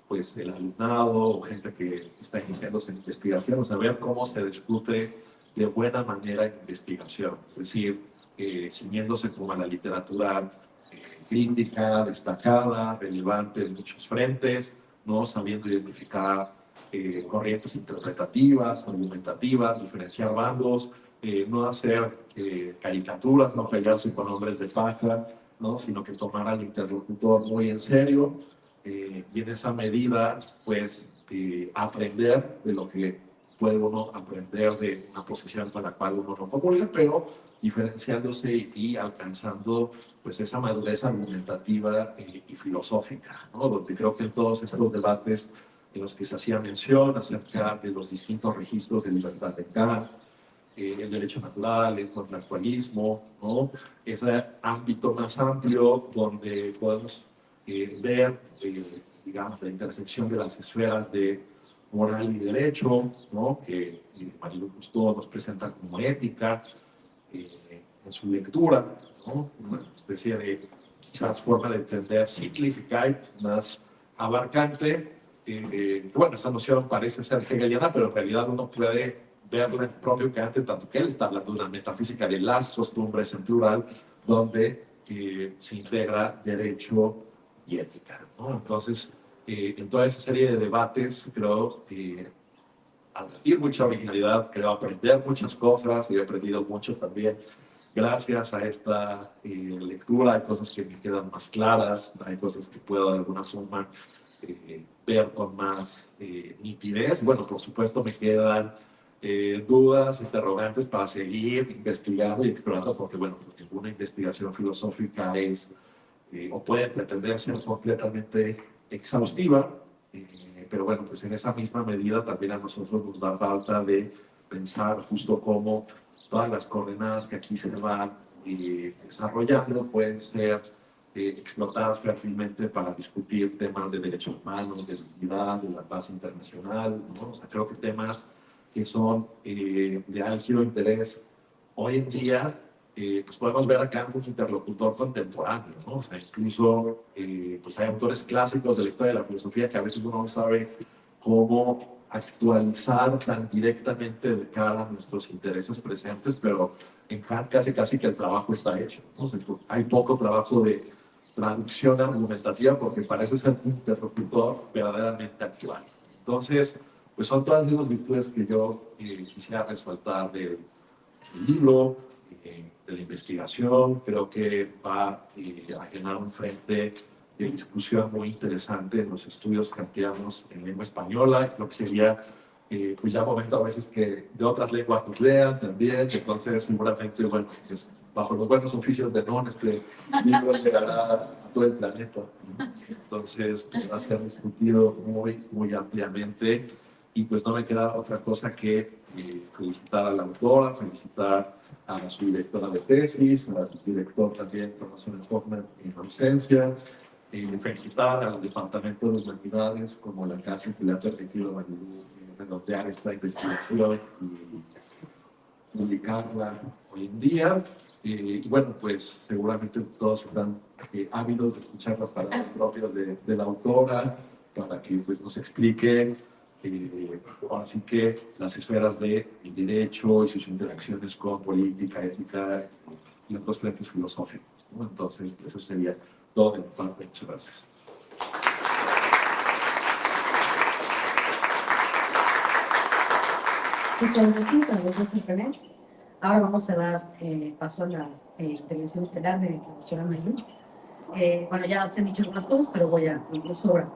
pues el alumnado o gente que está iniciando su investigación, o saber cómo se discute de buena manera en investigación, es decir, ciñéndose como a la literatura crítica, destacada, relevante en muchos frentes, ¿no? Sabiendo identificar corrientes interpretativas, argumentativas, diferenciar bandos, no hacer caricaturas, no pelearse con hombres de paja, ¿no? Sino que tomar al interlocutor muy en serio y en esa medida, pues, aprender de lo que puede uno aprender de una posición con la cual uno no comulga, pero diferenciándose y alcanzando pues esa madurez argumentativa y filosófica, ¿no? Donde creo que en todos estos debates en los que se hacía mención acerca de los distintos registros de libertad de Kant, el derecho natural, el contractualismo, ¿no? Ese ámbito más amplio donde podemos ver, digamos, la intersección de las esferas de moral y derecho, ¿no? Que Marilu Cousteau nos presenta como ética en su lectura, ¿no? Una especie de quizás forma de entender Sittlichkeit más abarcante. Bueno, esta noción parece ser hegeliana, pero en realidad uno puede verla en el propio Kant, tanto que él está hablando de una metafísica de las costumbres en plural, donde se integra derecho y ética, ¿no? Entonces, en toda esa serie de debates, creo advertir mucha originalidad, creo aprender muchas cosas, y he aprendido mucho también gracias a esta lectura. Hay cosas que me quedan más claras, hay cosas que puedo de alguna forma ver con más nitidez. Bueno, por supuesto me quedan dudas, interrogantes para seguir investigando y explorando, porque bueno, pues ninguna investigación filosófica es o puede pretender ser completamente exhaustiva, pero bueno, pues en esa misma medida también a nosotros nos da falta de pensar justo cómo todas las coordenadas que aquí se van desarrollando pueden ser explotadas fértilmente para discutir temas de derechos humanos, de dignidad, de la paz internacional, ¿no? O sea, creo que temas que son de álgido interés hoy en día, pues podemos ver acá un interlocutor contemporáneo, ¿no? O sea, incluso pues hay autores clásicos de la historia de la filosofía que a veces uno no sabe cómo actualizar tan directamente de cara a nuestros intereses presentes, pero en Kant casi que el trabajo está hecho, ¿no? O sea, hay poco trabajo de traducción argumentativa porque parece ser un interlocutor verdaderamente actual. Entonces, pues son todas esas virtudes que yo quisiera resaltar del libro, de la investigación. Creo que va a generar un frente de discusión muy interesante en los estudios kantianos en lengua española. Creo que sería pues ya momento a veces que de otras lenguas nos lean también. Entonces, seguramente, bueno, pues, bajo los buenos oficios de NON, este libro llegará a todo el planeta, ¿no? Entonces, va a ser discutido muy ampliamente. Y pues no me queda otra cosa que felicitar a la autora, felicitar a su directora de tesis, al director también, Profesor Hoffman, en ausencia, felicitar al Departamento de Humanidades como la casa que le ha permitido a Marilu redondear esta investigación y publicarla hoy en día. Y bueno, pues seguramente todos están ávidos de escuchar las palabras propias de la autora para que pues, nos explique ahora sí que las esferas del derecho y sus interacciones con política, ética y otros frentes filosóficos, ¿no? Entonces, eso sería todo de mi parte. Muchas gracias. Muchas gracias a los dos René. Ahora vamos a dar paso a la intervención estelar de la doctora Marilu. Bueno, ya se han dicho algunas cosas, pero voy a no sobra.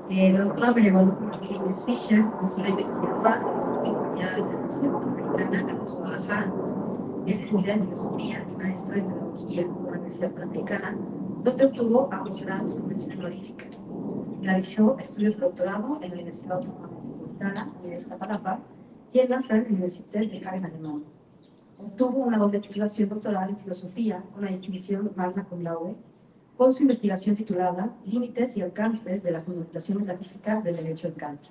La doctora María Guadalupe Martínez Fischer es una investigadora de las humanidades de la Universidad Panamericana, Carlos Guadalajara. Es licenciada en Filosofía y maestra en Pedagogía por la Universidad Panamericana, donde obtuvo apostolados en mención honorífica. Realizó estudios de doctorado en la Universidad Autónoma Metropolitana de Iztapalapa y en la Freie Universität de Hagen, Alemania. Obtuvo una doble titulación doctoral en Filosofía con la distinción Magna Cum Laude, con su investigación titulada Límites y alcances de la fundamentación metafísica del derecho de Kant.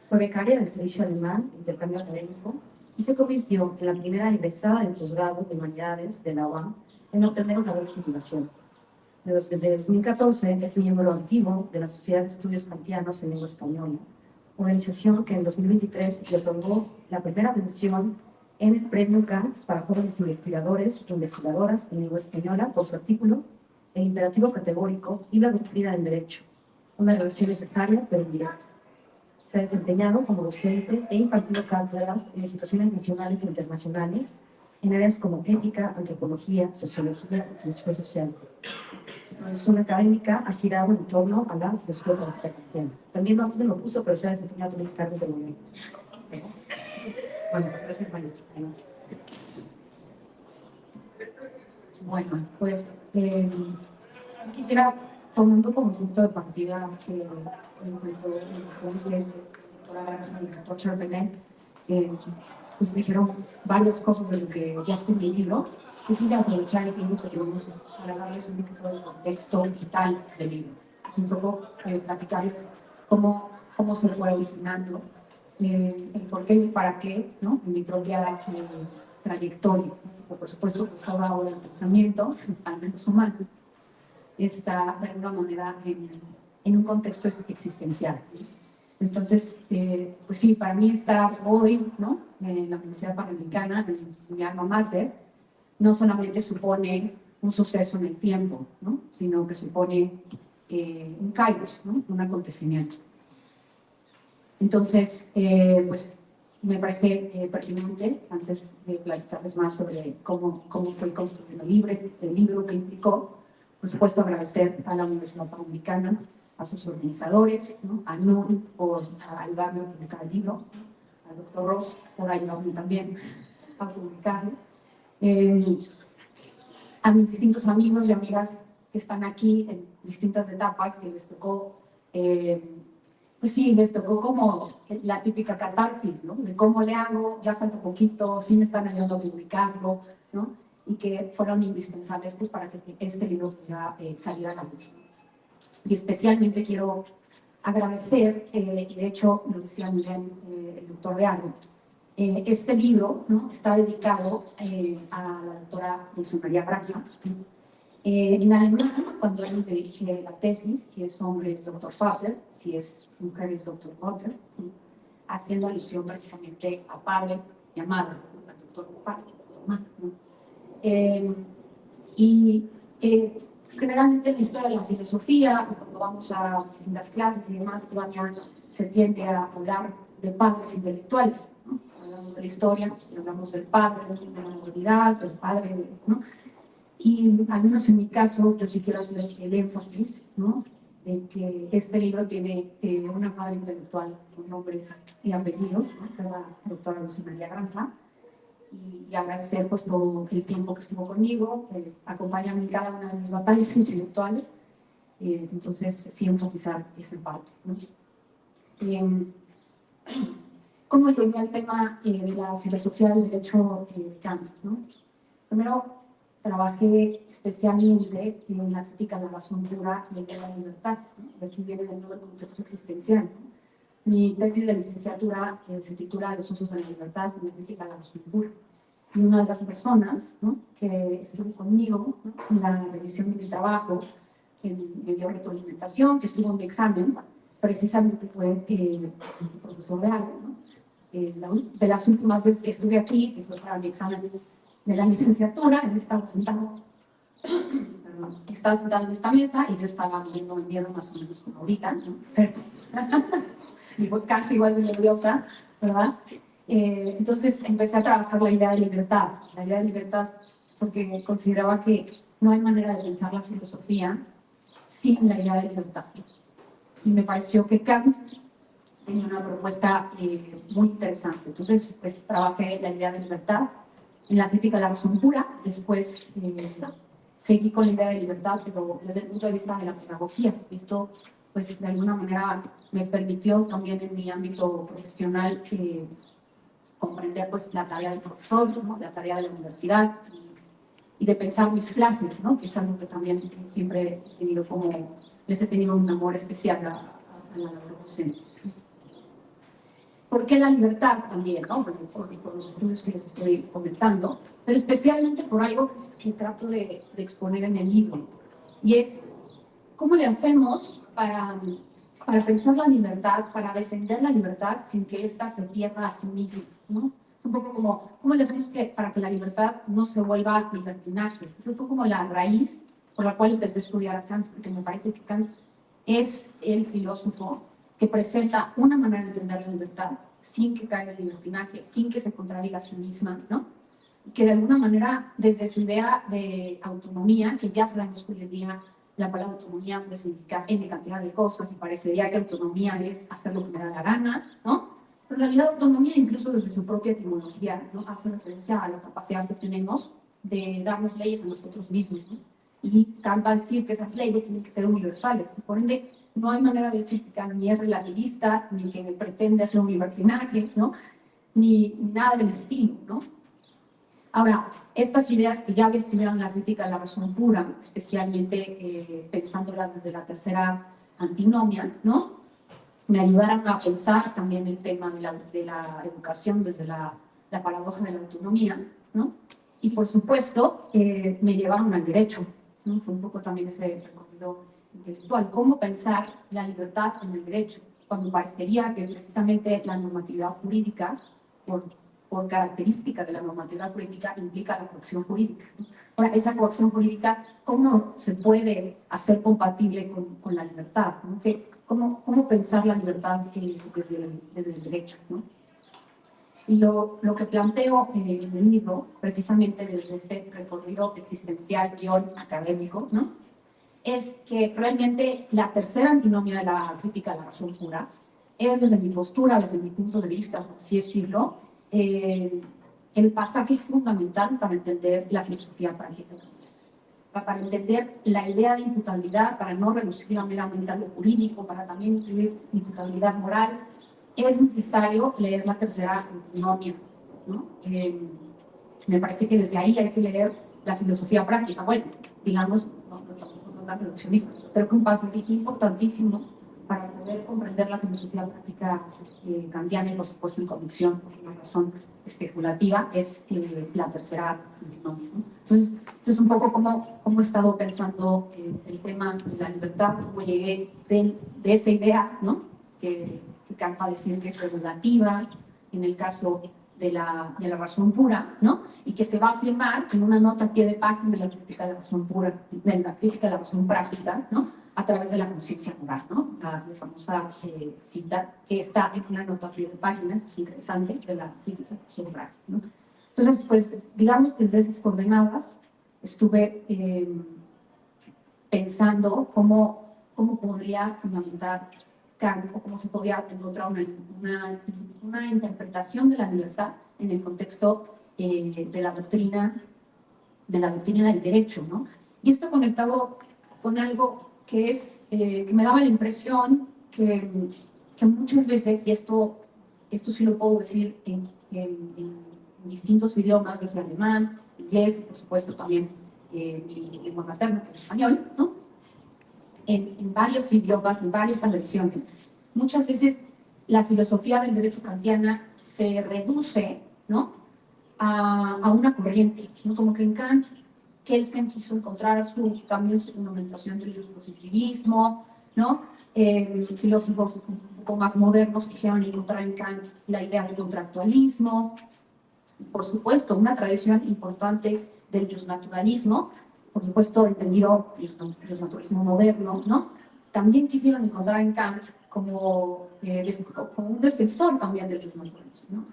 Fue becaria del Servicio Alemán de Intercambio Académico y se convirtió en la primera egresada del posgrado de Humanidades de la UAM en obtener una doble titulación. Desde 2014 es miembro activo de la Sociedad de Estudios Kantianos en Lengua Española, organización que en 2023 le otorgó la primera mención en el Premio Kant para jóvenes investigadores e investigadoras en lengua española por su artículo El imperativo categórico y la doctrina del derecho, una relación necesaria pero indirecta. Se ha desempeñado como docente e impartido cátedras en instituciones nacionales e internacionales en áreas como ética, antropología, sociología y filosofía social. Su producción académica ha girado en torno a la filosofía kantiana. También no lo puso, pero se ha desempeñado también cargos de gobierno. Bueno, pues gracias, María. Bueno, pues quisiera, tomando como punto de partida que el doctor Charpenet, pues dijeron varias cosas de lo que ya está en mi libro. Quisiera aprovechar el tiempo que tenemos para darles un poquito de contexto vital del libro. Un poco platicarles cómo se fue originando, el por qué y para qué, ¿no? En mi propia trayectoria. Por supuesto, pues toda obra de pensamiento, al menos humano, está de alguna manera en un contexto existencial. Entonces, pues sí, para mí estar hoy, ¿no?, en la Universidad Panamericana, en mi alma mater, no solamente supone un suceso en el tiempo, ¿no?, sino que supone un kairos, ¿no?, un acontecimiento. Entonces, pues me parece pertinente, antes de platicarles más sobre cómo fue construido el libro que implicó, por supuesto, agradecer a la Universidad Panamericana, a sus organizadores, ¿no?, a NUN por ayudarme a publicar el libro, al doctor Ross por ayudarme también a publicarlo, a mis distintos amigos y amigas que están aquí en distintas etapas que les tocó, pues sí, les tocó como la típica catarsis, ¿no?, de cómo le hago, ya falta poquito, sí me están ayudando a publicarlo, ¿no?, y que fueron indispensables, pues, para que este libro pudiera salir a la luz. Y especialmente quiero agradecer, y de hecho lo decía muy bien el doctor Beardo, este libro, ¿no?, está dedicado a la doctora Dulce María Granja. En alemán, cuando él dirige la tesis, si es hombre es doctor Vater, si es mujer es doctor Mutter, ¿no?, haciendo alusión precisamente a padre y a madre, ¿no?, al doctor padre, ¿no? Generalmente en la historia de la filosofía, cuando vamos a distintas clases y demás, todavía se tiende a hablar de padres intelectuales, ¿no? Hablamos de la historia, y hablamos del padre de la modernidad, del padre, ¿no? Y al menos en mi caso, yo sí quiero hacer el énfasis, ¿no?, de que este libro tiene una madre intelectual con nombres y apellidos, ¿no?, que es la doctora Dulce María Granja, y agradecer, pues, todo el tiempo que estuvo conmigo, acompañarme en cada una de mis batallas intelectuales. Entonces, sí enfatizar esa parte, ¿no? ¿Cómo llegué al tema de la filosofía del derecho de Kant, ¿no? Primero, trabajé especialmente en la crítica de la razón pura y de la libertad, ¿no? De aquí viene el nuevo contexto existencial, ¿no? Mi tesis de licenciatura se titula Los usos de la libertad y la crítica de la razón pura. Y una de las personas, ¿no?, que estuvo conmigo, ¿no?, en la revisión de mi trabajo, que me dio retroalimentación, que estuvo en mi examen, precisamente fue el profesor Real, ¿no? De las últimas veces que estuve aquí, que fue para mi examen de la licenciatura, él estaba sentado, en esta mesa y yo estaba viendo el miedo más o menos como ahorita, ¿no? Y casi igual de nerviosa, ¿verdad? Entonces empecé a trabajar la idea de libertad, porque consideraba que no hay manera de pensar la filosofía sin la idea de libertad. Y me pareció que Kant tenía una propuesta muy interesante. Entonces, pues, trabajé la idea de libertad en la crítica a la razón pura. Después seguí con la idea de libertad, pero desde el punto de vista de la pedagogía. Esto, pues, de alguna manera me permitió también en mi ámbito profesional comprender, pues, la tarea del profesor, ¿no? La tarea de la universidad y de pensar mis clases, ¿no? Que es algo que también siempre he tenido les he tenido un amor especial a la labor docente. ¿Por qué la libertad también, no? Por los estudios que les estoy comentando, pero especialmente por algo que trato de exponer en el libro, y es cómo le hacemos para pensar la libertad, para defender la libertad sin que ésta se pierda a sí misma, ¿no? Es un poco como, ¿cómo le hacemos para que la libertad no se vuelva libertinaje? Eso fue como la raíz por la cual empecé a estudiar a Kant, porque me parece que Kant es el filósofo que presenta una manera de entender la libertad sin que caiga el libertinaje, sin que se contradiga a sí misma, ¿no? Y que de alguna manera, desde su idea de autonomía, que ya sabemos que hoy en día la palabra autonomía puede significar N cantidad de cosas y parecería que autonomía es hacer lo que me da la gana, ¿no? Pero en realidad autonomía, incluso desde su propia etimología, ¿no? Hace referencia a la capacidad que tenemos de darnos leyes a nosotros mismos, ¿no? Y Kant va a decir que esas leyes tienen que ser universales. Por ende, no hay manera de decir que Kant ni es relativista, ni que pretende hacer un libertinaje, ¿no? Ni nada del estilo, ¿no? Ahora, estas ideas que ya estuvieron en la crítica de la razón pura, especialmente pensándolas desde la tercera antinomia, ¿no? Me ayudaron a pensar también el tema de la educación desde la paradoja de la autonomía, ¿no? Y por supuesto, me llevaron al derecho, ¿no? Fue un poco también ese recorrido intelectual. ¿Cómo pensar la libertad en el derecho? Cuando parecería que precisamente la normatividad jurídica, por característica de la normatividad jurídica, implica la coacción jurídica, ¿no? Ahora, esa coacción jurídica, ¿cómo se puede hacer compatible con la libertad, ¿no? ¿Cómo pensar la libertad desde el derecho, ¿no? Y lo que planteo en el libro, precisamente desde este recorrido existencial académico, ¿no? Es que realmente la tercera antinomia de la crítica a la razón pura es, desde mi postura, desde mi punto de vista, por así decirlo, el pasaje fundamental para entender la filosofía práctica, para entender la idea de imputabilidad, para no reducirla meramente a lo jurídico, para también incluir imputabilidad moral. Es necesario leer la tercera antinomia, ¿no? Me parece que desde ahí hay que leer la filosofía práctica. Bueno, digamos, no tan reduccionista, creo que un pasaje importantísimo para poder comprender la filosofía práctica kantiana y, por supuesto, en convicción, por una razón especulativa, es la tercera antinomia, ¿no? Entonces, eso es un poco cómo he estado pensando el tema de la libertad, cómo llegué de esa idea, ¿no? Que Kant va a decir que es regulativa, en el caso de la razón pura, ¿no? Y que se va a afirmar en una nota a pie de página de la crítica de la razón pura, de la crítica de la razón práctica, ¿no? A través de la conciencia moral, ¿no? La famosa cita que está en una nota a pie de página, es interesante, de la crítica de la razón práctica, ¿no? Entonces, pues, digamos que desde esas coordenadas estuve pensando cómo podría fundamentar Kant, o cómo se podía encontrar una interpretación de la libertad en el contexto de la doctrina del derecho, ¿no? Y esto conectado con algo que me daba la impresión que muchas veces, y esto sí lo puedo decir en distintos idiomas, desde alemán, inglés, por supuesto también mi lengua materna, que es español, ¿no? En varios idiomas, en varias tradiciones, muchas veces la filosofía del derecho kantiana se reduce, ¿no? a una corriente, ¿no? Como que en Kant, Kelsen quiso encontrar también su fundamentación del positivismo, ¿no? Filósofos un poco más modernos quisieron encontrar en Kant la idea del contractualismo. Por supuesto, una tradición importante del justnaturalismo, por supuesto, entendido justnaturalismo moderno, ¿no? También quisieron encontrar en Kant como un defensor también del justnaturalismo, ¿no?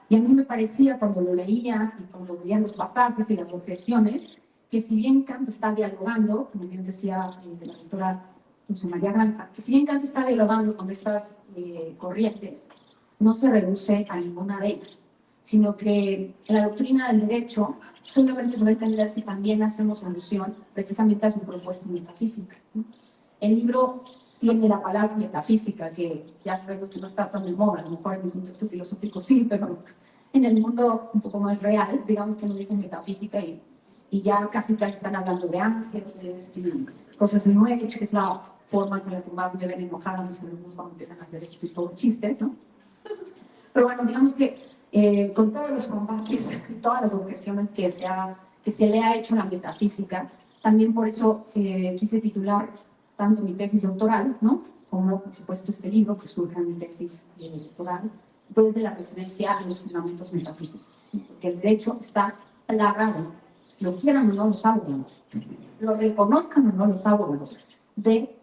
Y a mí me parecía, cuando lo leía y cuando veía los pasajes y las objeciones, que si bien Kant está dialogando, como bien decía la doctora José María Granja, que si bien Kant está dialogando con estas corrientes, no se reduce a ninguna de ellas, sino que la doctrina del derecho solamente se va a entender si también hacemos alusión precisamente a su propuesta metafísica, ¿no? El libro tiene la palabra metafísica, que ya sabemos que no está tan de moda, a lo mejor en un contexto filosófico sí, pero en el mundo un poco más real, digamos que no dicen metafísica y ya casi están hablando de ángeles y cosas de New Age, que es la forma en la que más me ven enojada mis alumnos cuando empiezan a hacer este tipo de chistes, ¿no? Pero bueno, digamos que con todos los combates, todas las objeciones que se le ha hecho a la metafísica, también por eso quise titular tanto mi tesis doctoral, ¿no?, como por supuesto este libro que surge en mi tesis doctoral, desde la referencia a los fundamentos metafísicos, porque el derecho está plagado, lo quieran o no los abogados, lo reconozcan o no los abogados, de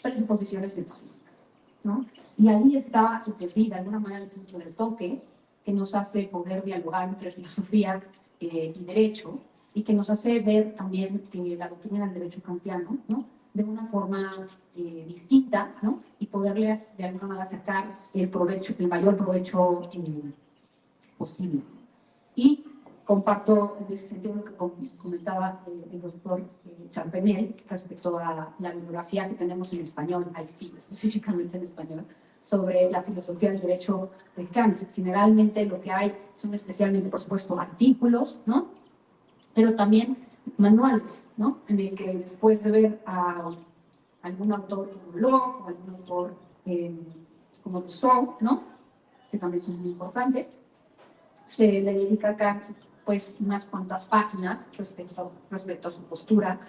presuposiciones metafísicas, ¿no? Y ahí está, pues sí, de alguna manera el punto del toque que nos hace poder dialogar entre filosofía y derecho, y que nos hace ver también la doctrina del derecho kantiano, ¿no?, de una forma distinta, ¿no?, y poderle de alguna manera sacar el provecho, el mayor provecho posible. Y comparto en ese sentido lo que comentaba el doctor Charpenel respecto a la bibliografía que tenemos en español, ahí sí, específicamente en español, sobre la filosofía del derecho de Kant. Generalmente lo que hay son especialmente, por supuesto, artículos, ¿no?, pero también manuales, ¿no?, en el que después de ver a algún autor como Locke, o algún autor como Rousseau, ¿no?, que también son muy importantes, se le dedica a Kant pues unas cuantas páginas respecto a su postura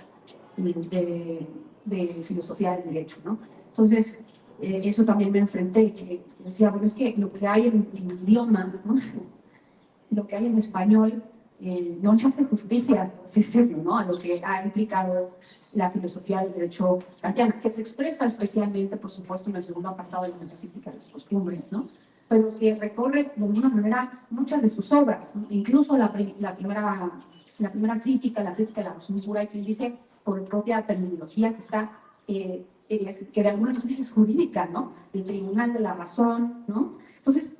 de filosofía del derecho, ¿no? Entonces, eso también me enfrenté, que decía, bueno, es que lo que hay en idioma, ¿no?, lo que hay en español, no le hace justicia, sí, ¿no?, a lo que ha implicado la filosofía del derecho kantiana, que se expresa especialmente, por supuesto, en el segundo apartado de la metafísica de las costumbres, ¿no?, pero que recorre de alguna manera muchas de sus obras, ¿no? Incluso la primera crítica, la crítica de la razón pura, hay quien dice, por propia terminología que está, que de alguna manera es jurídica, ¿no?, el tribunal de la razón, ¿no? Entonces,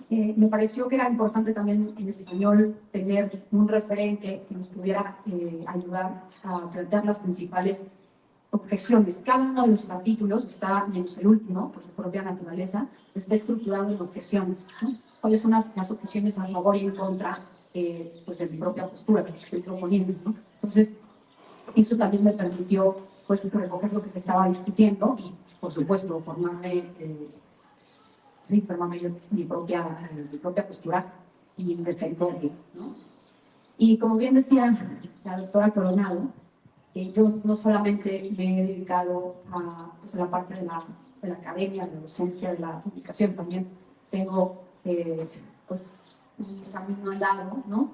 me pareció que era importante también en español tener un referente que nos pudiera ayudar a plantear las principales objeciones. Cada uno de los capítulos está, menos el último, por su propia naturaleza, está estructurado en objeciones, ¿no? ¿Cuáles son las objeciones a favor y en contra pues de mi propia postura que estoy proponiendo, ¿no? Entonces, eso también me permitió pues recoger lo que se estaba discutiendo y, por supuesto, formarme yo mi propia postura y defenderla, ¿no? Y como bien decía la doctora Coronado, yo no solamente me he dedicado pues, a la parte de la academia, de la docencia, de la publicación, también tengo pues, un camino andado, ¿no?,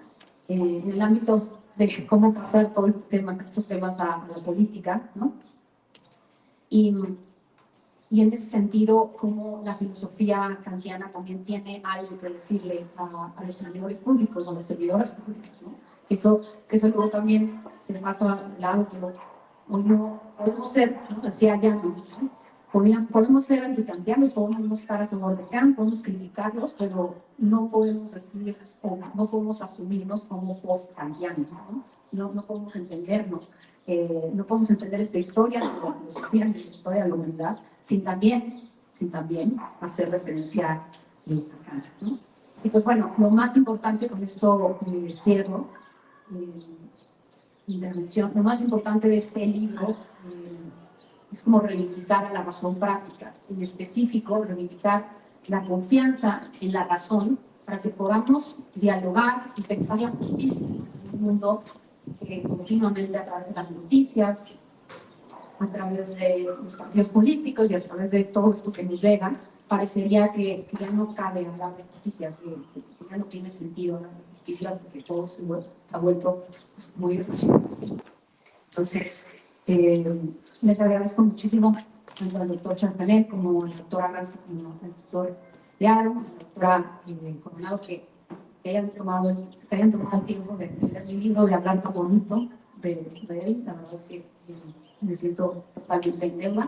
en el ámbito de cómo pasar todo estos temas a la política, ¿no? Y en ese sentido, como la filosofía kantiana también tiene algo que decirle a los servidores públicos o a las servidoras públicas, ¿no? Que eso luego también se pasa al lado, que hoy no podemos ser, ¿no?, decía ya, ¿no?, podemos ser antikantianos, podemos estar a favor de Kant, podemos criticarlos, pero no podemos decir, o no podemos asumirnos como post-kantianos, ¿no? No podemos entendernos, no podemos entender esta historia de la filosofía, de la historia de la humanidad, sin también hacer referencia a Kant, ¿no? Y pues bueno, lo más importante con esto cierro intervención, lo más importante de este libro es como reivindicar a la razón práctica, en específico reivindicar la confianza en la razón para que podamos dialogar y pensar la justicia en un mundo que continuamente a través de las noticias, a través de los partidos políticos y a través de todo esto que nos llega, parecería que ya no cabe hablar de justicia, que ya no tiene sentido hablar de justicia porque todo se ha vuelto pues, muy irracional. Entonces, les agradezco muchísimo tanto al doctor Charpenel como al doctor Arralfo, como al doctor Learo, a la doctora Coronado, que se hayan tomado el tiempo de leer mi libro, de hablar tan bonito de él. La verdad es que me siento totalmente en deuda.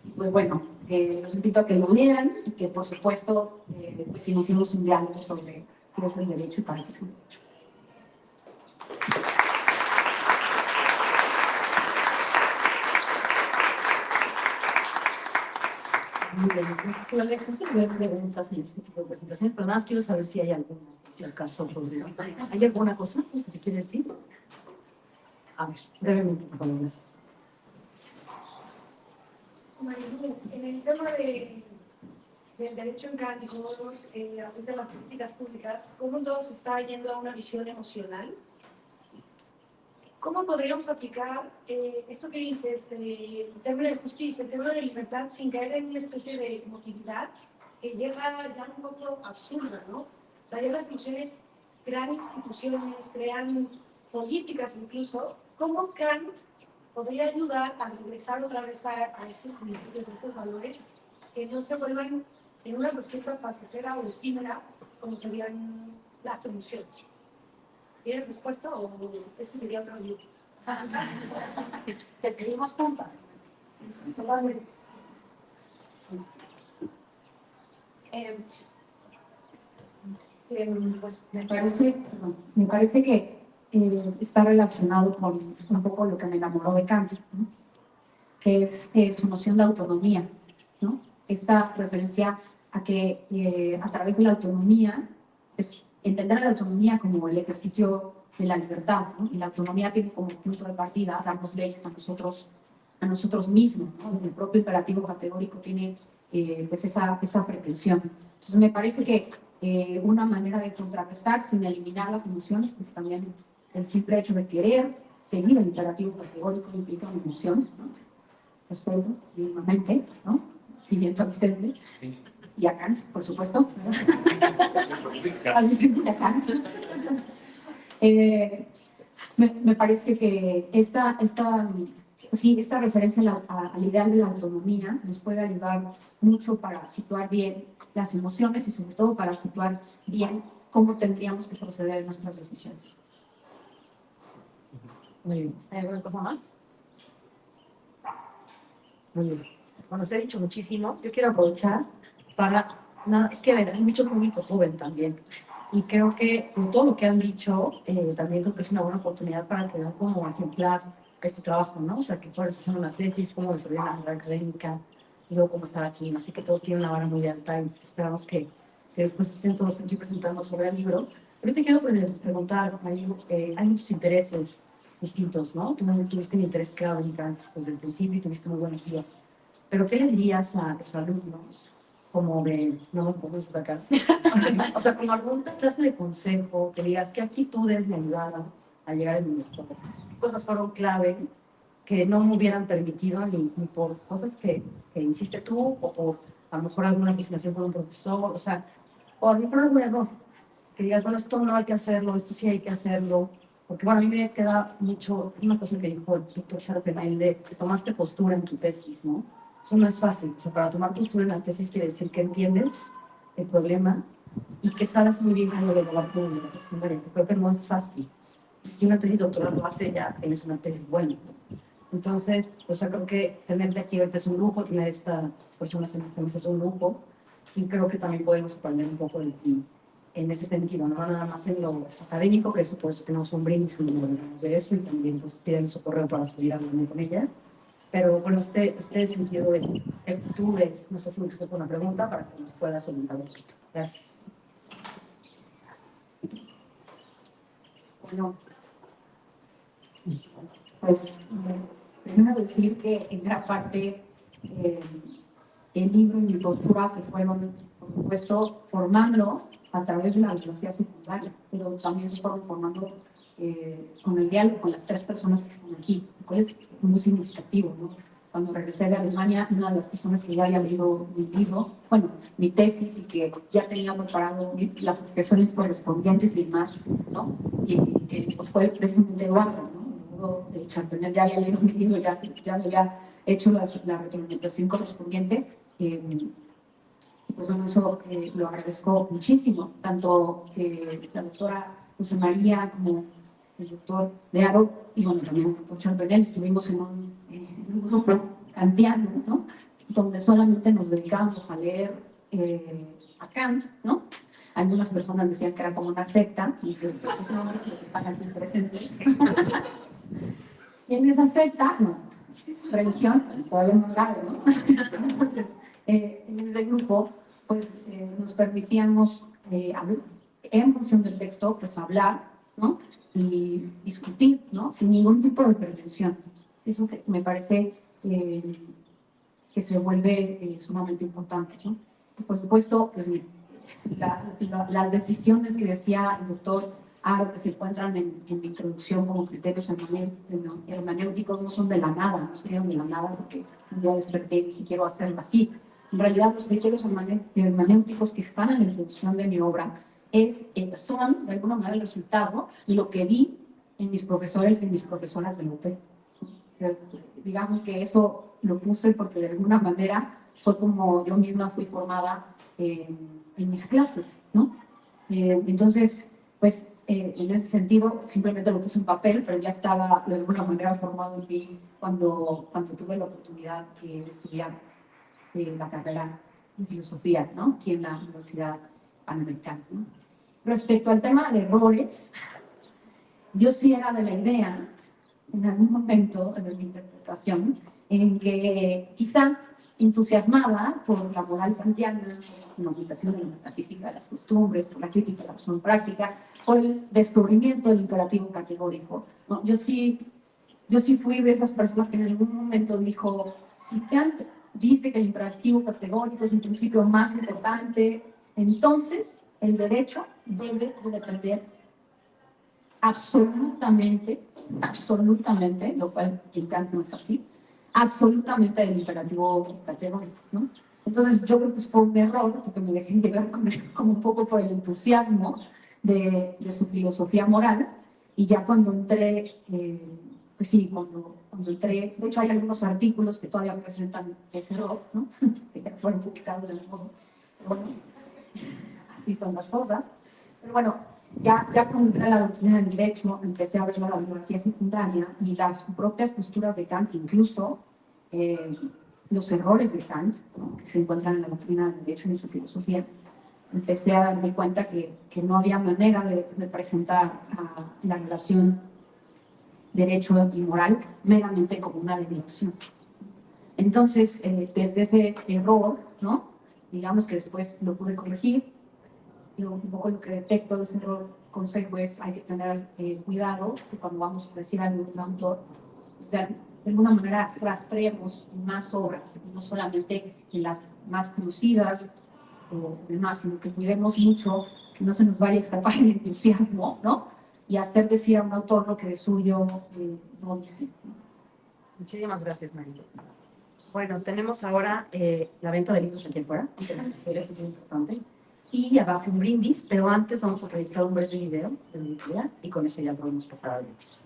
Y pues bueno, los invito a que lo lean y que por supuesto pues iniciemos un diálogo sobre qué es el derecho y para qué es el derecho. Muy bien, entonces sí, no se puede preguntas en este tipo de presentaciones, pero nada más quiero saber si hay alguna, si acaso podría. ¿Hay alguna cosa que se quiere decir? A ver, brevemente, por favor, gracias. Marilu, en el tema del derecho en Kant y cómo vemos ahorita las políticas públicas, cómo todo se está yendo a una visión emocional, ¿cómo podríamos aplicar esto que dices, el término de justicia, el término de libertad, sin caer en una especie de emotividad que llega ya un poco absurda, ¿no? O sea, ya las emociones crean instituciones, crean políticas incluso. ¿Cómo Kant podría ayudar a regresar otra vez a estos principios, a estos valores, que no se vuelvan en una cuestión tan pasajera o efímera como serían las emociones? ¿Tienes respuesta o ese sería otro libro? Te escribimos juntas. Pues me parece que está relacionado con un poco lo que me enamoró de Kant, ¿no? Que es su noción de autonomía, ¿no? Esta referencia a que a través de la autonomía, pues, entender la autonomía como el ejercicio de la libertad, ¿no? Y la autonomía tiene como punto de partida darnos leyes a nosotros mismos, ¿no? El propio imperativo categórico tiene pues esa pretensión. Entonces me parece que una manera de contrarrestar sin eliminar las emociones, pues también el simple hecho de querer seguir el imperativo categórico implica una emoción, ¿no? Respeto, mínimamente, ¿no? Siguiendo a Vicente y a Kant, por supuesto. A Vicente y a Kant. Me parece que esta referencia al ideal de la autonomía nos puede ayudar mucho para situar bien las emociones y sobre todo para situar bien cómo tendríamos que proceder en nuestras decisiones. Muy bien. ¿Hay alguna cosa más? Muy bien. Bueno, se ha dicho muchísimo. Yo quiero aprovechar para... Nada, es que a ver, hay mucho público joven también. Y creo que con todo lo que han dicho, también creo que es una buena oportunidad para que vean como ejemplar este trabajo, ¿no? O sea, que puedes hacer una tesis, cómo desarrollar una carrera académica y luego cómo estar aquí. Así que todos tienen una vara muy alta y esperamos que después estén todos aquí presentando sobre el libro. Pero te quiero preguntar, Marilu, hay muchos intereses distintos, ¿no? Tú tuviste un interés claro en Kant desde el principio y tuviste muy buenos días. Pero ¿qué le dirías a los alumnos como de, no me pongas acá, o sea, como alguna clase de consejo, que digas qué actitudes me ayudaron a llegar en mi esto? ¿Qué cosas fueron clave que no me hubieran permitido ni por cosas que hiciste tú o por a lo mejor alguna aproximación con un profesor, o sea, o a lo mejor algún error, que digas, bueno, esto no hay que hacerlo, esto sí hay que hacerlo, porque bueno, a mí me queda mucho una cosa que dijo el doctor Charpenel de que tomaste postura en tu tesis, ¿no? Eso no es fácil, o sea, para tomar postura en la tesis quiere decir que entiendes el problema y que sabes muy bien cómo evaluar tu universidad secundaria, que creo que no es fácil. Si una tesis doctoral lo hace, ya tienes una tesis buena. Entonces, o sea, creo que tenerte aquí ahorita es un lujo, tener estas personas en esta mesa es un lujo, y creo que también podemos aprender un poco de ti en ese sentido, no nada más en lo académico, que eso pues tenemos un brindis y hablamos de eso, y también pues piden su correo para seguir hablando con ella. Pero bueno, este sentido de actitudes, no sé si me explico una pregunta para que nos puedas orientar un poquito. Gracias. Bueno, pues primero decir que en gran parte el libro y mi postura se fueron, por supuesto, formando a través de la bibliografía secundaria, pero también se fueron formando con el diálogo con las tres personas que están aquí, lo cual es muy significativo, ¿no? Cuando regresé de Alemania, una de las personas que ya había leído mi libro, bueno, mi tesis y que ya tenía preparado las objeciones correspondientes y demás, ¿no? Y pues fue precisamente Eduardo, ¿no? Luego Charpenel ya había leído mi libro, ya me había hecho la retroalimentación correspondiente. Pues bueno, eso lo agradezco muchísimo, tanto la doctora José María como el doctor Learo y bueno, también el doctor Charpenel estuvimos en un grupo kantiano, ¿no? Donde solamente nos dedicábamos a leer a Kant, ¿no? Algunas personas decían que era como una secta, y que esos nombres que están aquí presentes. Y en esa secta, no, religión, todavía más grave, ¿no? Entonces, en ese grupo, pues nos permitíamos, en función del texto, pues hablar, ¿no? Y discutir, ¿no? Sin ningún tipo de pretensión. Eso que me parece que se vuelve sumamente importante, ¿no? Y por supuesto, pues las decisiones que decía el doctor Aro, que se encuentran en mi introducción como criterios hermenéuticos, no son de la nada, no salieron de la nada porque un día desperté y dije quiero hacerlo así. En realidad los criterios hermenéuticos que están en la introducción de mi obra son de alguna manera el resultado de lo que vi en mis profesores y mis profesoras de la UP. Digamos que eso lo puse porque de alguna manera fue como yo misma fui formada en mis clases, ¿no? Entonces, pues en ese sentido simplemente lo puse en papel, pero ya estaba de alguna manera formado en mí cuando tuve la oportunidad de estudiar la carrera de filosofía, ¿no? Aquí en la Universidad Panamericana, ¿no? Respecto al tema de errores, yo sí era de la idea, en algún momento de mi interpretación, en que quizá entusiasmada por la moral kantiana, por la fundamentación de la metafísica de las costumbres, por la crítica de la razón práctica, por el descubrimiento del imperativo categórico, ¿no? Yo sí fui de esas personas que en algún momento dijo, si Kant dice que el imperativo categórico es un principio más importante, entonces el derecho debe de depender absolutamente, lo cual en Kant no es así, absolutamente del imperativo categórico, ¿no? Entonces yo creo que fue un error, porque me dejé llevar como un poco por el entusiasmo de su filosofía moral, y ya cuando entré, pues sí, cuando entré, de hecho hay algunos artículos que todavía presentan ese error, ¿no? Que ya fueron publicados en el fondo, pero bueno, así son las cosas, pero bueno, ya cuando entré a la doctrina del derecho, empecé a ver la bibliografía secundaria y las propias posturas de Kant, incluso los errores de Kant, ¿no? Que se encuentran en la doctrina del derecho y en su filosofía. Empecé a darme cuenta que no había manera de presentar la relación derecho y moral meramente como una derivación. Entonces, desde ese error, ¿no? Digamos que después lo pude corregir. Un poco lo que detecto de ese error consejo es hay que tener cuidado que cuando vamos a decir algo de un autor, o sea, de alguna manera rastreemos más obras, no solamente en las más conocidas o demás, sino que cuidemos mucho que no se nos vaya a escapar el entusiasmo, ¿no? Y hacer decir a un autor lo que de suyo no dice. Muchísimas gracias, María. Bueno, tenemos ahora la venta de libros aquí afuera, que es muy importante. Y abajo un brindis, pero antes vamos a proyectar un breve video de mi idea y con eso ya podemos pasar a libros.